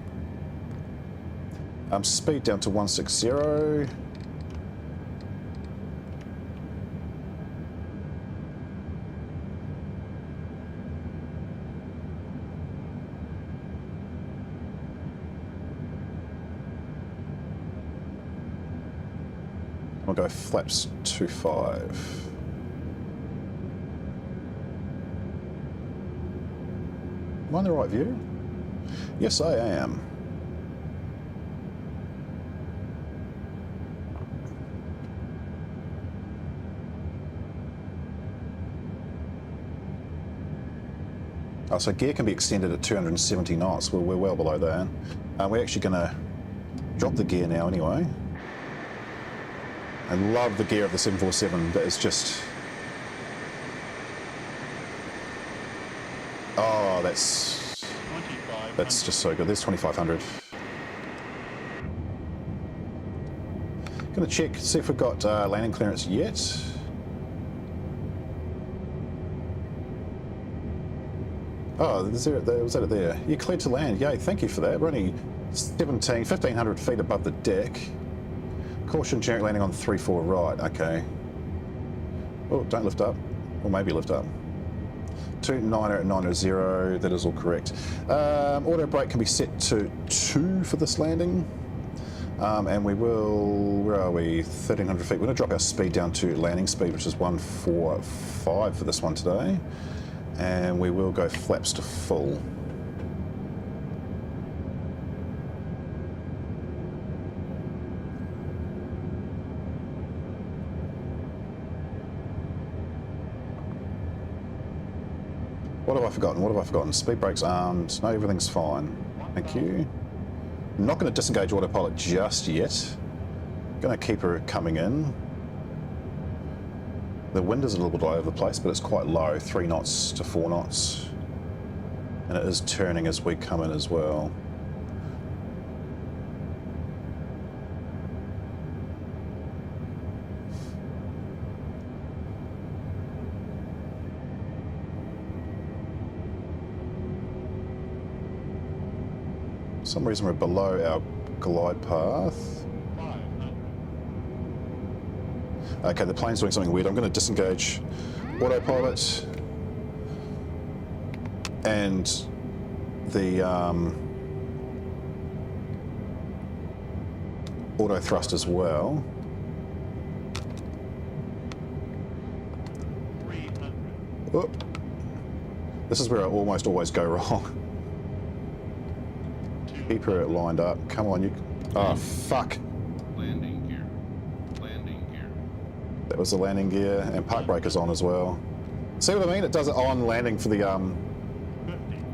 Speed down to 160. We'll go flaps 25. Am I in the right view? Yes, I am. Oh, so gear can be extended at 270 knots. We're well below that. We're actually going to drop the gear now anyway. I love the gear of the 747. That is just... Oh, that's just so good. There's 2,500. Gonna check, see if we've got landing clearance yet. Oh, was that there? You're cleared to land. Yay, thank you for that. We're only 1,500 feet above the deck. Caution, generic landing on 3-4 right. Okay. Oh, don't lift up. Or maybe lift up. 290 at 900. That is all correct. Auto brake can be set to 2 for this landing. And we will, where are we? 1,300 feet. We're going to drop our speed down to landing speed, which is 145 for this one today. And we will go flaps to full. What have I forgotten? What have I forgotten? Speed brakes armed. No, everything's fine. Thank you. I'm not going to disengage autopilot just yet. Going to keep her coming in. The wind is a little bit all over the place, but it's quite low, 3 knots to 4 knots. And it is turning as we come in as well. For some reason we're below our glide path. Okay, the plane's doing something weird. I'm going to disengage autopilot and the auto thrust as well. Oh. This is where I almost always go wrong. Keep her lined up. Come on, you. Oh, fuck. Landing gear. Landing gear. That was the landing gear, and park brake is on as well. See what I mean? It does it on landing for the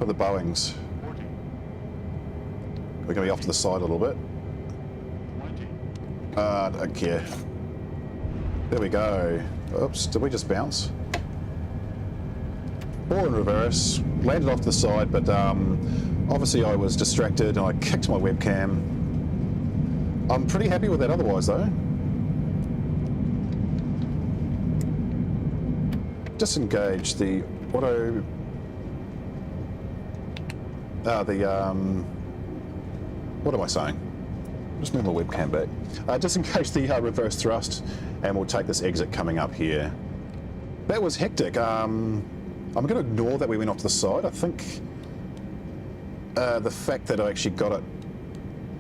Boeings. We're going to be off to the side a little bit. I don't care. There we go. Oops, did we just bounce? Or in reverse. Landed off to the side, but obviously I was distracted and I kicked my webcam. I'm pretty happy with that otherwise though. disengage the auto. What am I saying? Just move my webcam back. Disengage the reverse thrust, and we'll take this exit coming up here. That was hectic. I'm going to ignore that we went off to the side. I think the fact that I actually got it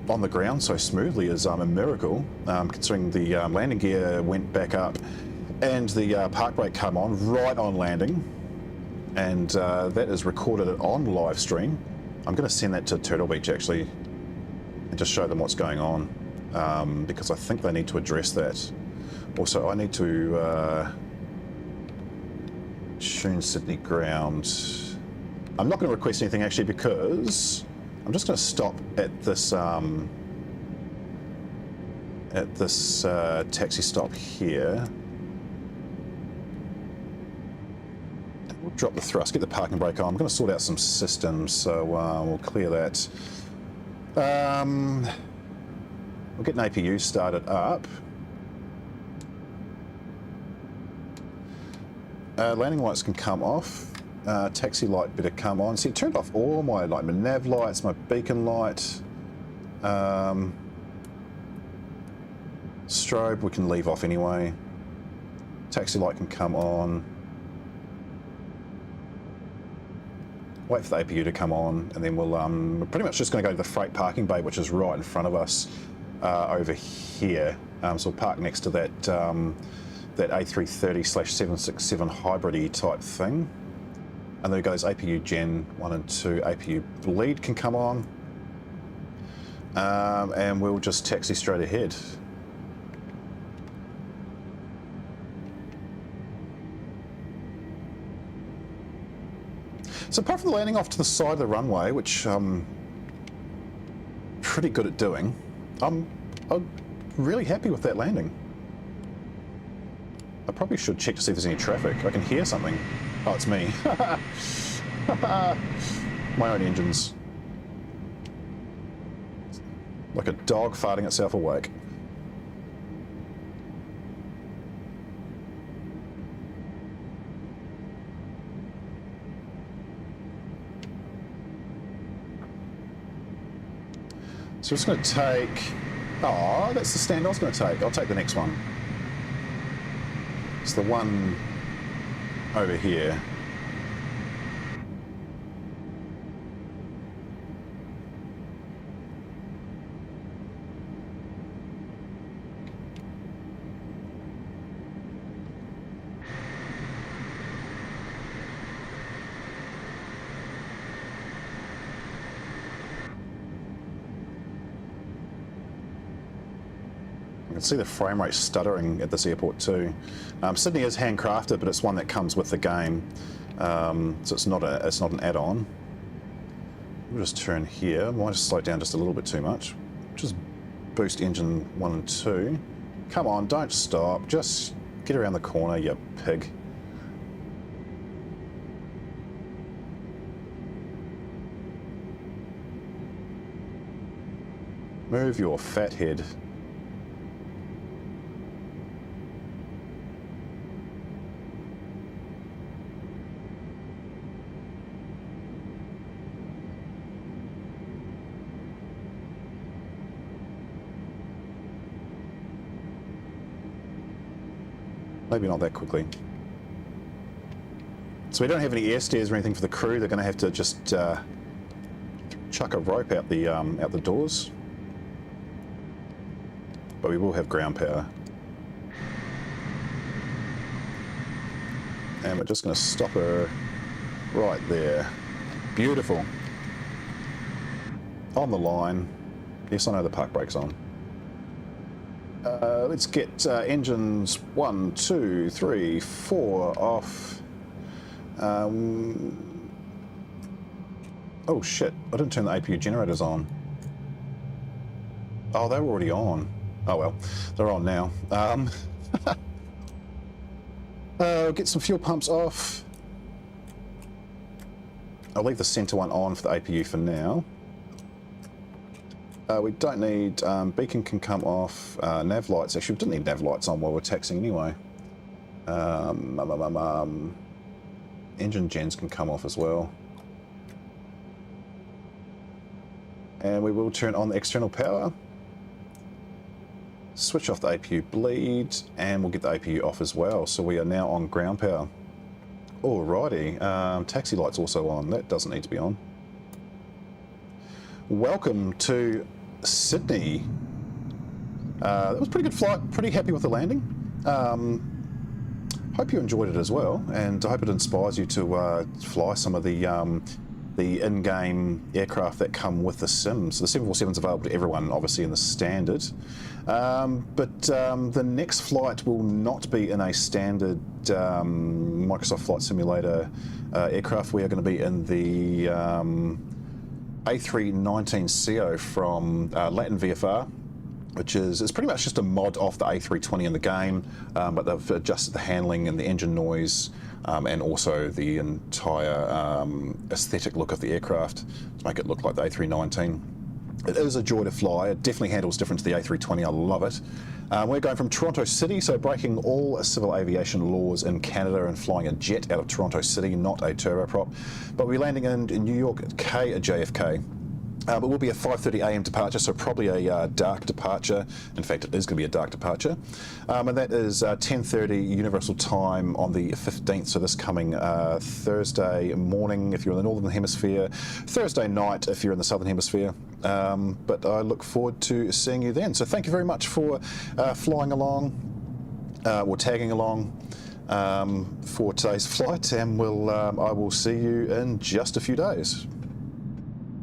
on the ground so smoothly is a miracle, considering the landing gear went back up and the park brake came on right on landing, and that is recorded on live stream. I'm going to send that to TurtleBeach actually and just show them what's going on, because I think they need to address that. Also, I need to tune Sydney ground. I'm not going to request anything actually, because I'm just going to stop at this taxi stop here. We'll drop the thrust, get the parking brake on. I'm going to sort out some systems, so we'll clear that. We'll get an APU started up. Landing lights can come off. Taxi light better come on. See, it turned off all my my nav lights, my beacon light. Strobe we can leave off anyway. Taxi light can come on. Wait for the APU to come on, and then we're pretty much just going to go to the freight parking bay, which is right in front of us over here. So we'll park next to that that A330/767 hybrid-y type thing. And there goes APU Gen 1 and 2. APU bleed can come on. And we'll just taxi straight ahead. So apart from the landing off to the side of the runway, which I'm pretty good at doing, I'm really happy with that landing. I probably should check to see if there's any traffic. I can hear something. Oh, it's me. My own engines. Like a dog farting itself awake. So it's going to take... Oh, that's the stand I was going to take. I'll take the next one. It's the one over here. You can see the frame rate stuttering at this airport too. Sydney is handcrafted, but it's one that comes with the game, so it's not an add-on. We'll just turn here. Might just slow down just a little bit too much. Just boost engine 1 and 2. Come on, don't stop. Just get around the corner, you pig. Move your fat head. Maybe not that quickly. So we don't have any air stairs or anything for the crew. They're going to have to just chuck a rope out the doors. But we will have ground power. And we're just going to stop her right there. Beautiful. On the line. Yes, I know the park brake's on. Let's get engines 1, 2, 3, 4 off. Oh shit, I didn't turn the APU generators on. Oh, they were already on. Oh well, they're on now. Get some fuel pumps off. I'll leave the center one on for the APU for now. We don't need, beacon can come off, nav lights, actually we didn't need nav lights on while we're taxiing anyway. engine gens can come off as well. And we will turn on the external power. Switch off the APU bleed, and we'll get the APU off as well. So we are now on ground power. Alrighty, taxi light's also on. That doesn't need to be on. Welcome to Sydney. It was a pretty good flight, pretty happy with the landing. Hope you enjoyed it as well, and I hope it inspires you to fly some of the in-game aircraft that come with the sims. The 747's available to everyone, obviously, in the standard. But the next flight will not be in a standard Microsoft Flight Simulator aircraft. We are going to be in the A319ceo from Latin VFR, which is pretty much just a mod off the A320 in the game, but they've adjusted the handling and the engine noise, and also the entire aesthetic look of the aircraft to make it look like the A319. It is a joy to fly. It definitely handles different to the A320. I love it. We're going from Toronto City, so breaking all civil aviation laws in Canada and flying a jet out of Toronto City, not a turboprop. But we're landing in New York at JFK. But will be a 5:30 a.m. departure, so probably a dark departure. In fact, it is going to be a dark departure. And that is 10:30 Universal Time on the 15th, so this coming Thursday morning if you're in the Northern Hemisphere, Thursday night if you're in the Southern Hemisphere. But I look forward to seeing you then. So thank you very much for flying along, or tagging along for today's flight, and I will see you in just a few days.